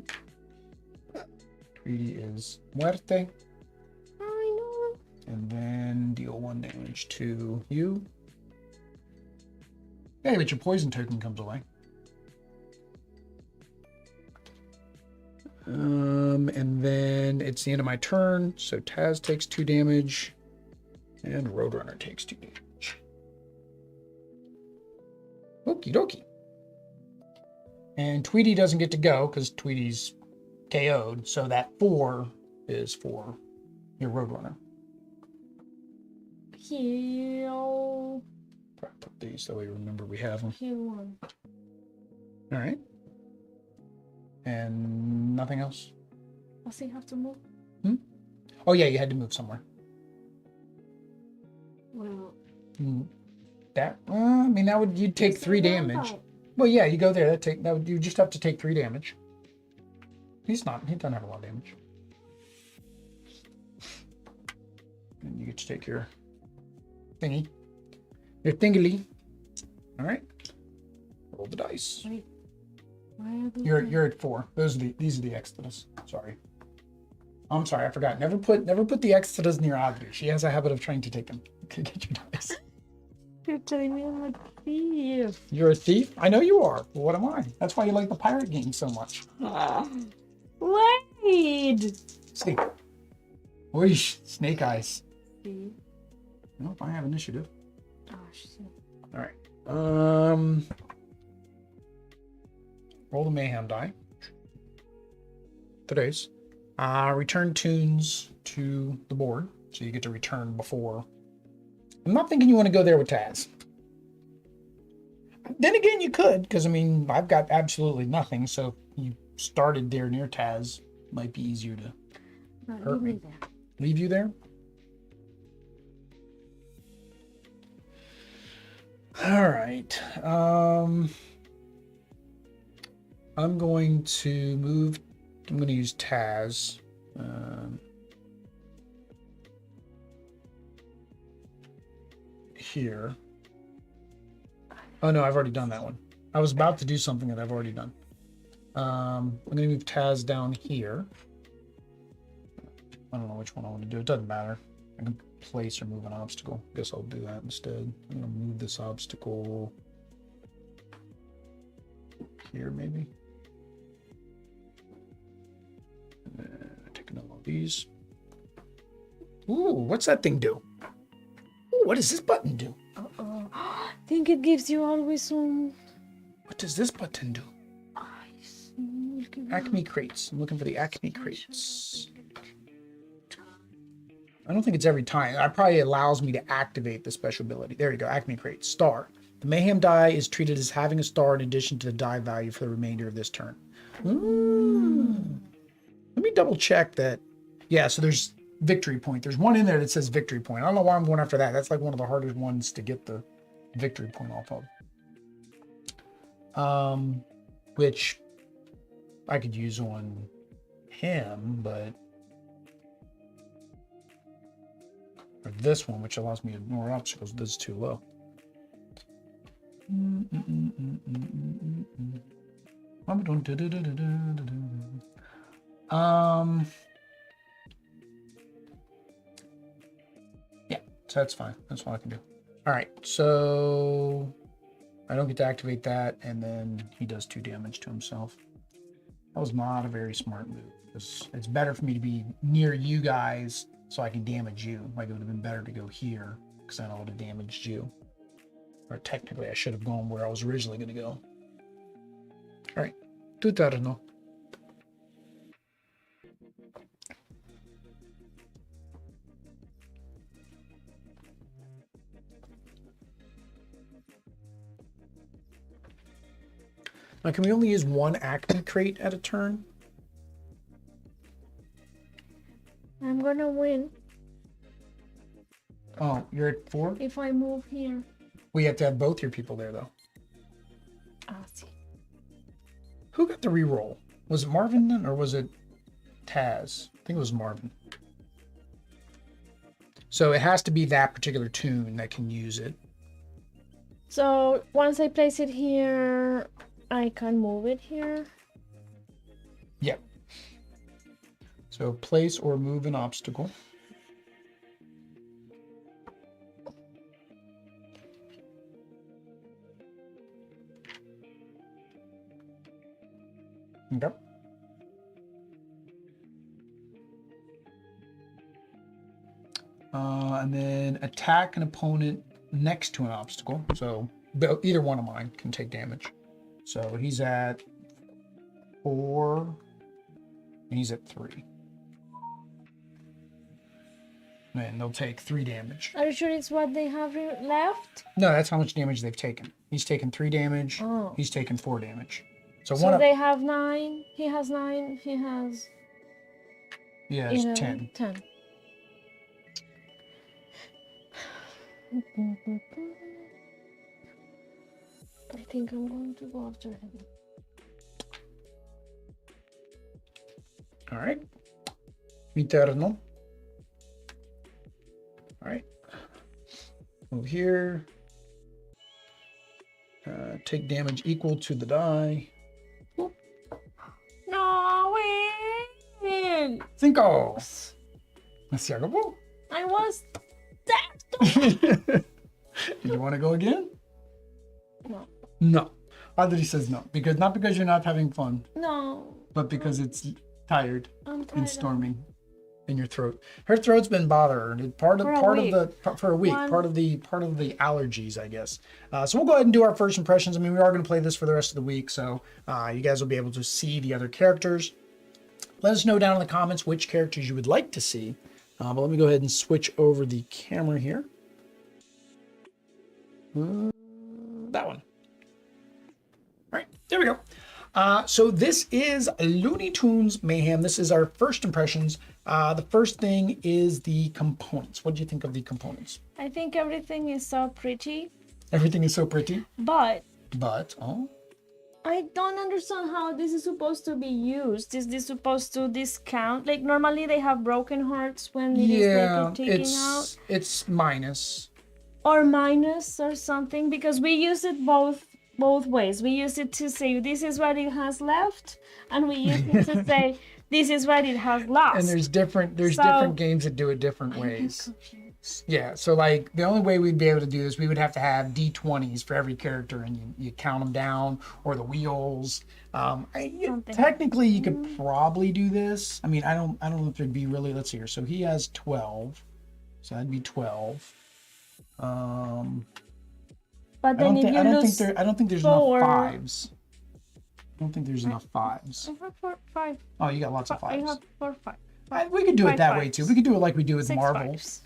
Tweety is muerte. I know. And then deal 1 damage to you. Hey, but your poison token comes away. And then it's the end of my turn. So Taz takes 2 damage. And Roadrunner takes 2 damage. Okie dokie. And Tweety doesn't get to go because Tweety's KO'd. So that 4 is for your Roadrunner. Heal. Probably put these so we remember we have them. Heal 1. All right. And nothing else? Does he have to move? Oh, yeah, you had to move somewhere. Well. That, I mean, that would, you'd take 3 damage. Well, yeah, you go there. That would, you just have to take 3 damage. He doesn't have a lot of damage. And you get to take your thingy. Your thingly. All right. Roll the dice. Wait. Why are these You're at 4. These are the extras. Sorry. I'm sorry, I forgot. Never put the extras near Audrey. She has a habit of trying to take them. Okay, get your dice. You're telling me I'm a thief. You're a thief? I know you are. Well, what am I? That's why you like the pirate game so much. Wait. See. Oish, snake eyes. See? Nope, I have initiative. Oh shit. All right. Roll the mayhem die. Today's. Return toons to the board. So you get to return before. I'm not thinking you want to go there with Taz. Then again, you could, because I mean, I've got absolutely nothing. So if you started there near Taz, might be easier to hurt me. There. Leave you there? All right. I'm going to move. I'm going to use Taz. Here. Oh no, I've already done that one. I was about to do something that I've already done. I'm going to move Taz down here. I don't know which one I want to do. It doesn't matter. I can place or move an obstacle. Guess I'll do that instead. I'm going to move this obstacle here, maybe. these. Ooh, what's that thing do? Ooh, what does this button do? I think it gives you always some What does this button do? ice. Acme crates. I'm looking for the Acme crates. I don't think it's every time. It probably allows me to activate the special ability. There you go, Acme crate. Star. The Mayhem die is treated as having a star in addition to the die value for the remainder of this turn. Ooh. Let me double check that. Yeah, so there's victory point. There's one in there that says victory point. I don't know why I'm going after that. That's like one of the hardest ones to get the victory point off of. Which I could use on him, but or this one, which allows me to ignore obstacles. This is too low. Yeah, so that's fine. That's what I can do. All right, so I don't get to activate that, and then he does 2 damage to himself. That was not a very smart move. It's better for me to be near you guys so I can damage you. Like, it would have been better to go here, because then I would have damaged you. Or technically, I should have gone where I was originally going to go. All right, tu turno. Now, can we only use 1 Acme crate at a turn? I'm gonna win Oh, you're at 4? if I move here. We have to have both your people there, though. Ah, see. Who got the reroll? Was it Marvin then, or was it Taz? I think it was Marvin. So it has to be that particular tune that can use it. So once I place it here, I can move it here. Yep. So place or move an obstacle. Okay. And then attack an opponent next to an obstacle. So either one of mine can take damage. So he's at 4, and he's at 3. And they'll take 3 damage. Are you sure it's what they have left? No, that's how much damage they've taken. He's taken 3 damage. Oh. He's taken 4 damage. So They have 9. He has 9. He has. Yeah, it's 10. 10. I think I'm going to go after him. All right. Mi turno. All right. Move here. Take damage equal to the die. Whoop. No, win! 5. Se acabó. I was dead. Did you want to go again? No. No. Audrey says no. Not because you're not having fun, No. but because it's tired I'm tired. and storming in your throat. Her throat's been bothering her. For a week. Part of the allergies, I guess. So we'll go ahead and do our first impressions. I mean, we are going to play this for the rest of the week, so you guys will be able to see the other characters. Let us know down in the comments which characters you would like to see. But let me go ahead and switch over the camera here. That one. All right, there we go. So this is Looney Tunes Mayhem. This is our first impressions. The first thing is the components. What do you think of the components? I think everything is so pretty. Everything is so pretty. But Oh. I don't understand how this is supposed to be used. Is this supposed to discount? Like, normally they have broken hearts when it is like taking out. It's minus. Or minus or something, because we use it both ways. We use it to say this is what it has left, and we use it to say this is what it has lost. And there's different games that do it different ways. Yeah, so like the only way we'd be able to do this, we would have to have D20s for every character, and you count them down, or the wheels. Technically, you could probably do this. I mean, I don't know if it'd be really. Let's see here. So he has 12, so that'd be 12. But then if you lose I don't think there's enough fives. I don't think there's enough fives. I have five. Oh, you got lots of fives. I have 4 5. We could do it that way too. We could do it like we do with 6 Marvel. fives.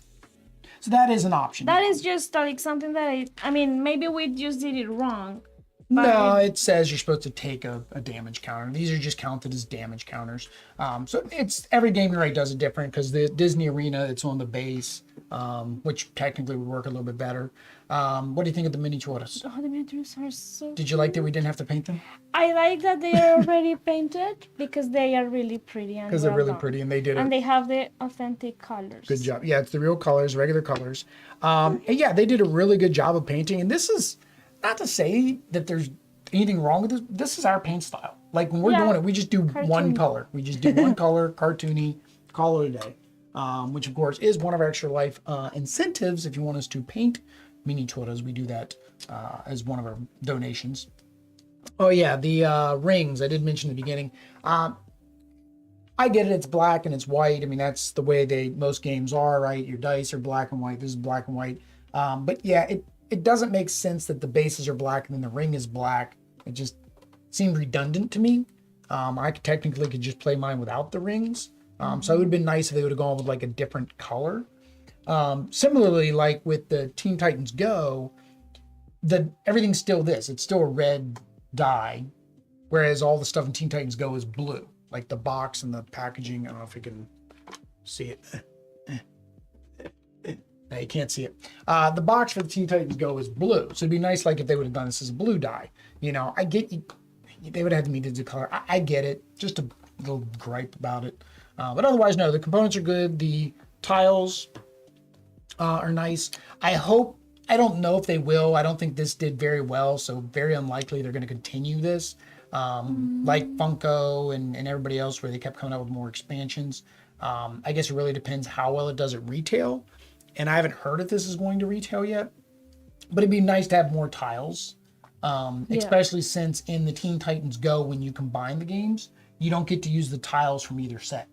So that is an option. That is just like something that I mean, maybe we just did it wrong. No, it says you're supposed to take a damage counter. These are just counted as damage counters. So it's every game you write does it different, because the Disney Arena, it's on the base, which technically would work a little bit better. What do you think of the miniaturas? Oh, the miniatures are so Did you like that we didn't have to paint them? I like that they are already painted because they are really pretty. Because they're really pretty, and they did it. And they have the authentic colors. Good job. Yeah, it's the real colors, regular colors. And yeah, they did a really good job of painting. And this is not to say that there's anything wrong with this. This is our paint style. Like when we're doing it, we just do one color. We just do one color, cartoony, call it a day. Which of course is one of our extra life incentives. If you want us to paint miniaturas, we do that as one of our donations. Oh yeah, the rings I did mention in the beginning. I get it, it's black and it's white. I mean, that's the way most games are, right? Your dice are black and white. This is black and white. But yeah, it doesn't make sense that the bases are black and then the ring is black. It just seemed redundant to me. I technically could just play mine without the rings. So it would have been nice if they would have gone with like a different color. Similarly, like with the Teen Titans Go, everything's still this. It's still a red dye, whereas all the stuff in Teen Titans Go is blue. Like the box and the packaging. I don't know if you can see it. No, you can't see it. The box for the Teen Titans Go is blue. So it'd be nice like if they would have done this as a blue dye. You know, I get you. They would have had to meet the color. I get it. Just a little gripe about it. But otherwise, no, the components are good. The tiles are nice. I don't know if they will. I don't think this did very well. So very unlikely they're going to continue this. Like Funko and everybody else where they kept coming out with more expansions. I guess it really depends how well it does at retail. And I haven't heard if this is going to retail yet, but it'd be nice to have more tiles, especially since in the Teen Titans Go, when you combine the games, you don't get to use the tiles from either set.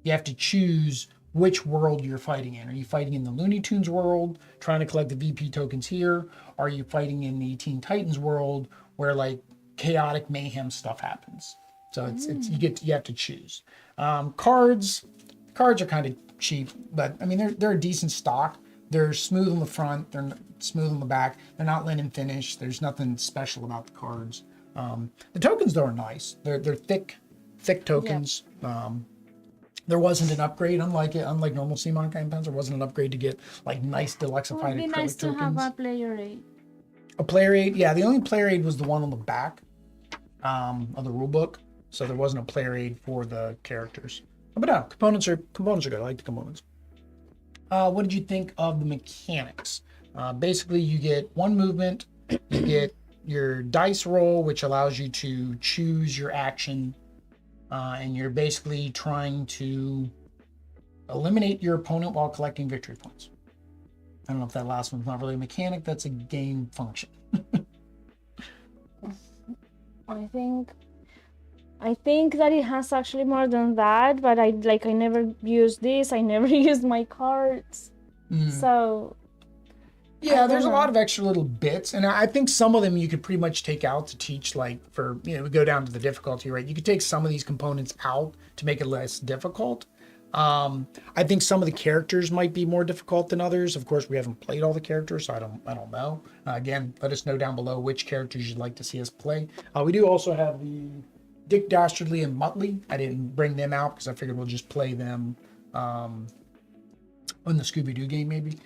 You have to choose which world you're fighting in. Are you fighting in the Looney Tunes world, trying to collect the VP tokens here? Are you fighting in the Teen Titans world where like chaotic mayhem stuff happens? So it's you have to choose. Cards are kind of cheap, but I mean they're a decent stock. They're smooth on the front, they're smooth on the back. They're not linen finish. There's nothing special about the cards. The tokens though are nice. They're thick tokens. Yeah. There wasn't an upgrade, unlike normal CMON campaigns. There wasn't an upgrade to get like nice deluxified acrylic tokens. It would be nice to have a player aid. A player aid, yeah. The only player aid was the one on the back of the rule book, so there wasn't a player aid for the characters. But no, components are good. I like the components. What did you think of the mechanics? Basically, you get one movement. You get your dice roll, which allows you to choose your action. And you're basically trying to eliminate your opponent while collecting victory points. I don't know if that last one's not really a mechanic. That's a game function. I think that it has actually more than that, but I never used this. I never used my cards. So yeah, there's a lot of extra little bits, and I think some of them you could pretty much take out to teach, like for, we go down to the difficulty, right? You could take some of these components out to make it less difficult. I think some of the characters might be more difficult than others. Of course, we haven't played all the characters, so I don't know. Again, let us know down below which characters you'd like to see us play. We do also have the Dick Dastardly and Muttley. I didn't bring them out because I figured we'll just play them in the Scooby-Doo game maybe.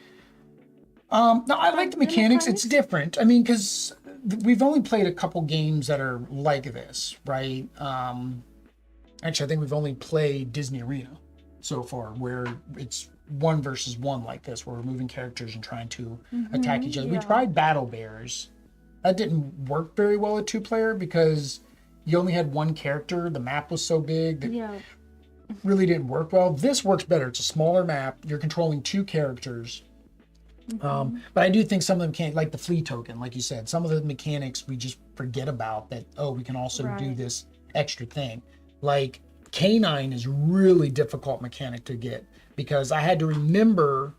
No, I like the mechanics. It's different. I mean, because we've only played a couple games that are like this, right? Actually, I think we've only played Disney Arena so far, where it's 1 versus 1 like this, where we're moving characters and trying to attack each other. Yeah. We tried Battle Bears. That didn't work very well at 2-player because you only had one character. The map was so big that really didn't work well. This works better. It's a smaller map. You're controlling 2 characters. But I do think some of them can't, like the flea token, like you said, some of the mechanics we just forget about that, oh, we can also do this extra thing. Like canine is really difficult mechanic to get because I had to remember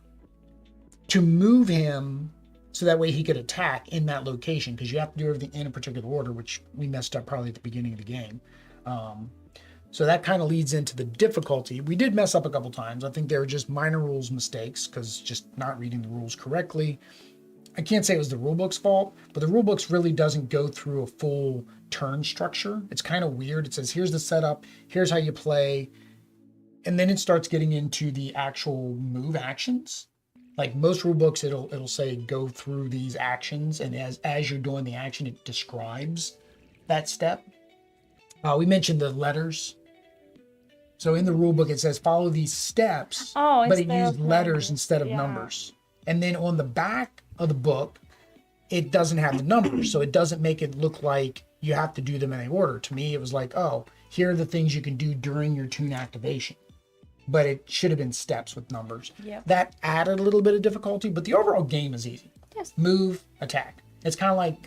to move him so that way he could attack in that location because you have to do everything in a particular order, which we messed up probably at the beginning of the game. So that kind of leads into the difficulty. We did mess up a couple times. I think they were just minor rules mistakes because just not reading the rules correctly. I can't say it was the rulebook's fault, but the rulebooks really doesn't go through a full turn structure. It's kind of weird. It says, here's the setup, here's how you play. And then it starts getting into the actual move actions. Like most rulebooks, it'll say go through these actions. And as you're doing the action, it describes that step. We mentioned the letters. So in the rule book, it says follow these steps, but it used letters instead of numbers. And then on the back of the book, it doesn't have the numbers. So it doesn't make it look like you have to do them in any order. To me, it was like, oh, here are the things you can do during your toon activation. But it should have been steps with numbers. Yep. That added a little bit of difficulty, but the overall game is easy. Yes. Move, attack. It's kind of like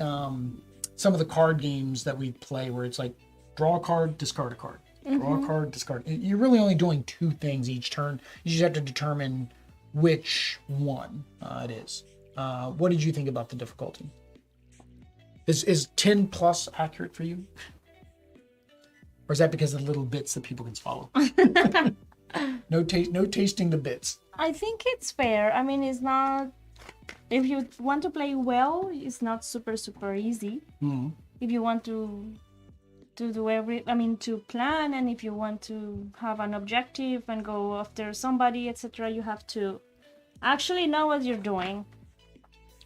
some of the card games that we play where it's like, draw a card, discard a card. Draw a card, discard. You're really only doing two things each turn. You just have to determine which one it is. What did you think about the difficulty? Is 10 plus accurate for you? Or is that because of the little bits that people can swallow? No tasting the bits. I think it's fair. I mean, it's not... If you want to play well, it's not super, super easy. If you want to plan, and if you want to have an objective and go after somebody, etc., you have to actually know what you're doing.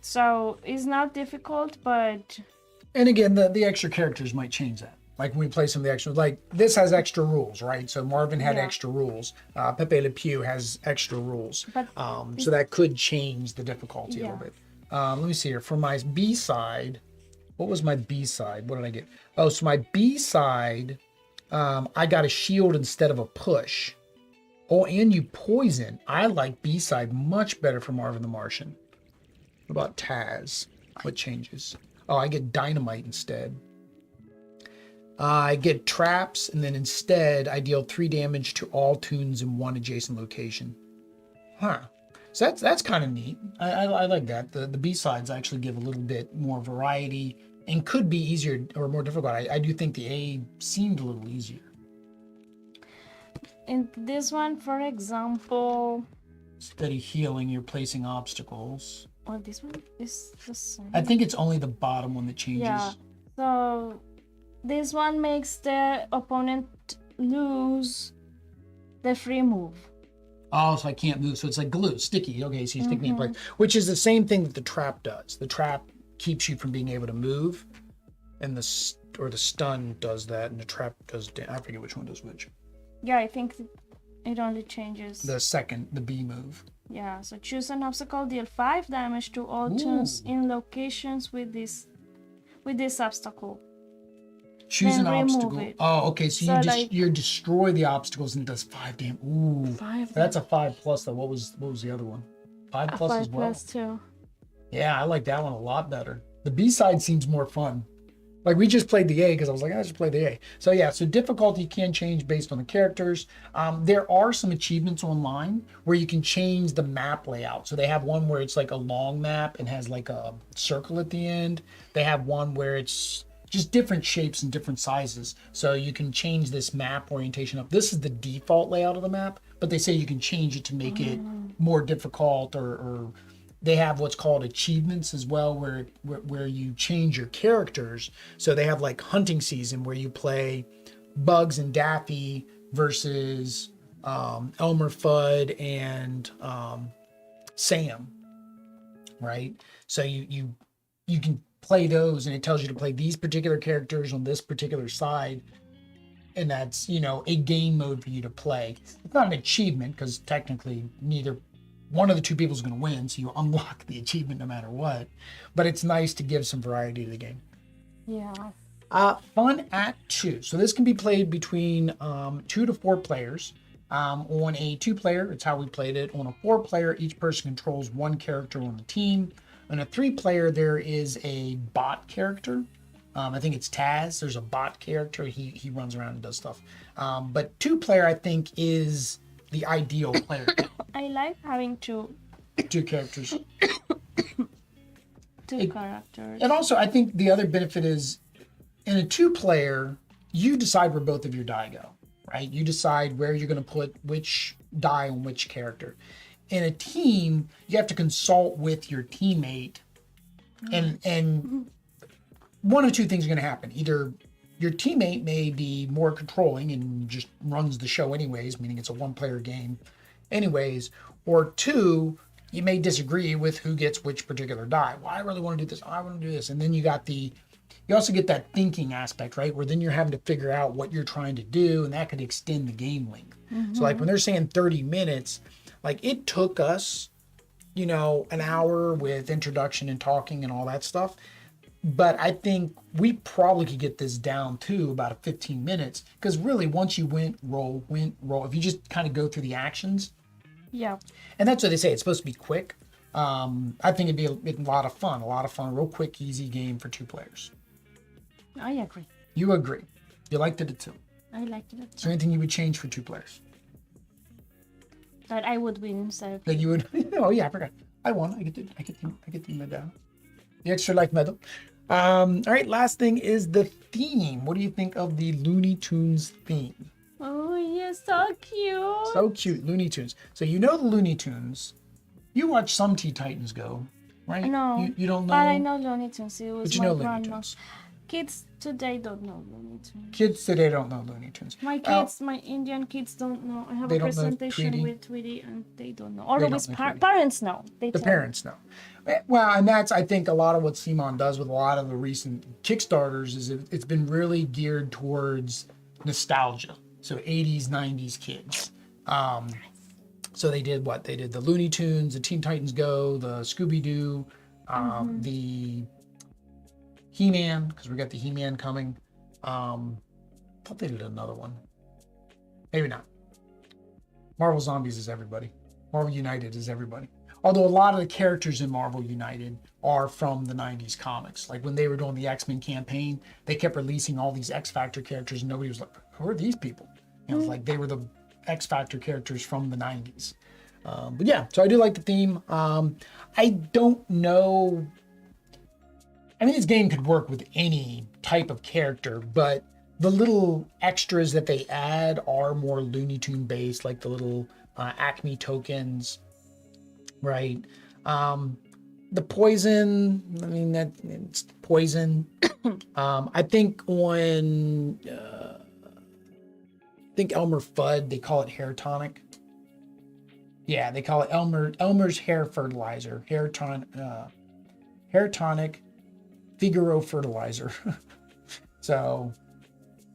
So it's not difficult, but... And again, the extra characters might change that. Like when we play some of the extra, like this has extra rules, right? So Marvin had extra rules. Pepe Le Pew has extra rules. But so that could change the difficulty a little bit. Let me see here. For my B-side, what was my B-side? What did I get? Oh, so my B-side, I got a shield instead of a push. Oh, and you poison. I like B-side much better for Marvin the Martian. What about Taz? What changes? Oh, I get dynamite instead. I get traps, and then instead I deal 3 damage to all toons in one adjacent location. Huh. So that's kind of neat. I like that. The B-sides actually give a little bit more variety and could be easier or more difficult. I do think the A seemed a little easier. In this one, for example... Steady healing, you're placing obstacles. Oh, this one is the same. I think it's only the bottom one that changes. Yeah. So this one makes the opponent lose the free move. Oh, so I can't move. So it's like glue, sticky. Okay, so you stick me in place, which is the same thing that the trap does. The trap keeps you from being able to move, and the stun does that, and the trap does. I forget which one does which. Yeah, I think it only changes the B move. Yeah, so choose an obstacle, deal 5 damage to all toons in locations with this obstacle. Choose then an obstacle. It. Oh, okay. So you destroy the obstacles and it does 5 damage. Ooh, 5. That's a 5 plus though. What was the other one? 5 plus as well. 5 plus 2. Yeah, I like that one a lot better. The B side seems more fun. Like we just played the A because I was like, I just played the A. So yeah, so difficulty can change based on the characters. There are some achievements online where you can change the map layout. So they have one where it's like a long map and has like a circle at the end. They have one where it's just different shapes and different sizes. So you can change this map orientation up. This is the default layout of the map, but they say you can change it to make it more difficult or they have what's called achievements as well, where you change your characters. So they have like hunting season where you play Bugs and Daffy versus Elmer Fudd and Sam, right? So you can play those, and it tells you to play these particular characters on this particular side, and that's a game mode for you to play. It's not an achievement because technically neither one of the two people is going to win, so you unlock the achievement no matter what. But it's nice to give some variety to the game. Yeah. Fun at 2. So this can be played between 2 to 4 players. On a 2-player, it's how we played it. On a 4-player, each person controls one character on the team. On a 3-player, there is a bot character. I think it's Taz. There's a bot character. He runs around and does stuff. But 2-player, I think, is the ideal player. I like having two characters. characters. And also, I think the other benefit is in a 2-player, you decide where both of your die go, right? You decide where you're going to put which die on which character. In a team, you have to consult with your teammate, and one of two things are going to happen. Either your teammate may be more controlling and just runs the show anyways, meaning it's a 1-player game anyways, or 2, you may disagree with who gets which particular die. Well, I really want to do this. I want to do this. And then you also get that thinking aspect, right? Where then you're having to figure out what you're trying to do, and that could extend the game length. So like when they're saying 30 minutes, like it took us, an hour with introduction and talking and all that stuff. But I think we probably could get this down to about 15 minutes, because really once you went, roll, if you just kind of go through the actions. Yeah. And that's what they say. It's supposed to be quick. I think it'd be a lot of fun, real quick, easy game for 2 players. I agree. You agree. You liked it too. I liked it. Is there anything you would change for 2 players? That I would win instead of That you would, oh yeah, I forgot. I won. I get the medal. The extra life medal. All right, last thing is the theme. What do you think of the Looney Tunes theme? Oh, yes, so cute. So cute, Looney Tunes. So the Looney Tunes. You watch some Teen Titans Go, right? No. You don't know? But I know Looney Tunes. It was But you my know Looney grandma. Tunes. Kids today don't know Looney Tunes. Kids today don't know Looney Tunes. My kids, my Indian kids don't know. I have They a don't know presentation Tweety. with Tweety and they don't know. They Although don't his know Tweety. parents know. They The tell parents know. Well, and that's, I think, a lot of what CMON does with a lot of the recent Kickstarters is it's been really geared towards nostalgia. So 80s, 90s kids. So they did what? They did the Looney Tunes, the Teen Titans Go, the Scooby-Doo, the He-Man, because we got the He-Man coming. Thought they did another one. Maybe not. Marvel Zombies is everybody. Marvel United is everybody. Although a lot of the characters in Marvel United are from the 90s comics. Like when they were doing the X-Men campaign, they kept releasing all these X-Factor characters and nobody was like, who are these people? It was like they were the X-Factor characters from the 90s. But yeah, so I do like the theme. I don't know. I mean, this game could work with any type of character, but the little extras that they add are more Looney Tune based, like the little Acme tokens, right? The poison, I mean, it's poison. I think on, Elmer Fudd, they call it hair tonic. Yeah, they call it Elmer's hair fertilizer, hair tonic, Figaro fertilizer. So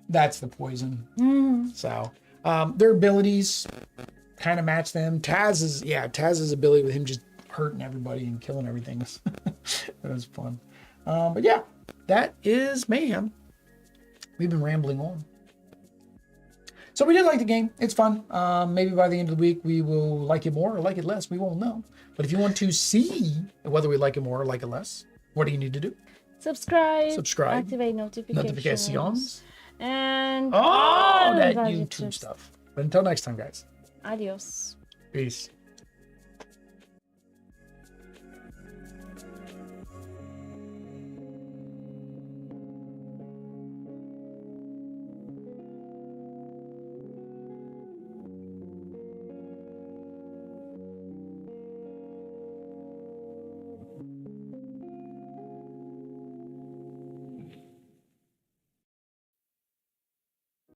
that's the poison. So their abilities kind of match them. Taz's ability with him just hurting everybody and killing everything. That was fun. But yeah, that is Mayhem. We've been rambling on. So we did like the game. It's fun. Maybe by the end of the week, we will like it more or like it less. We won't know. But if you want to see whether we like it more or like it less, what do you need to do? Subscribe. Activate notifications. And all that that YouTube stuff. But until next time, guys. Adios. Peace.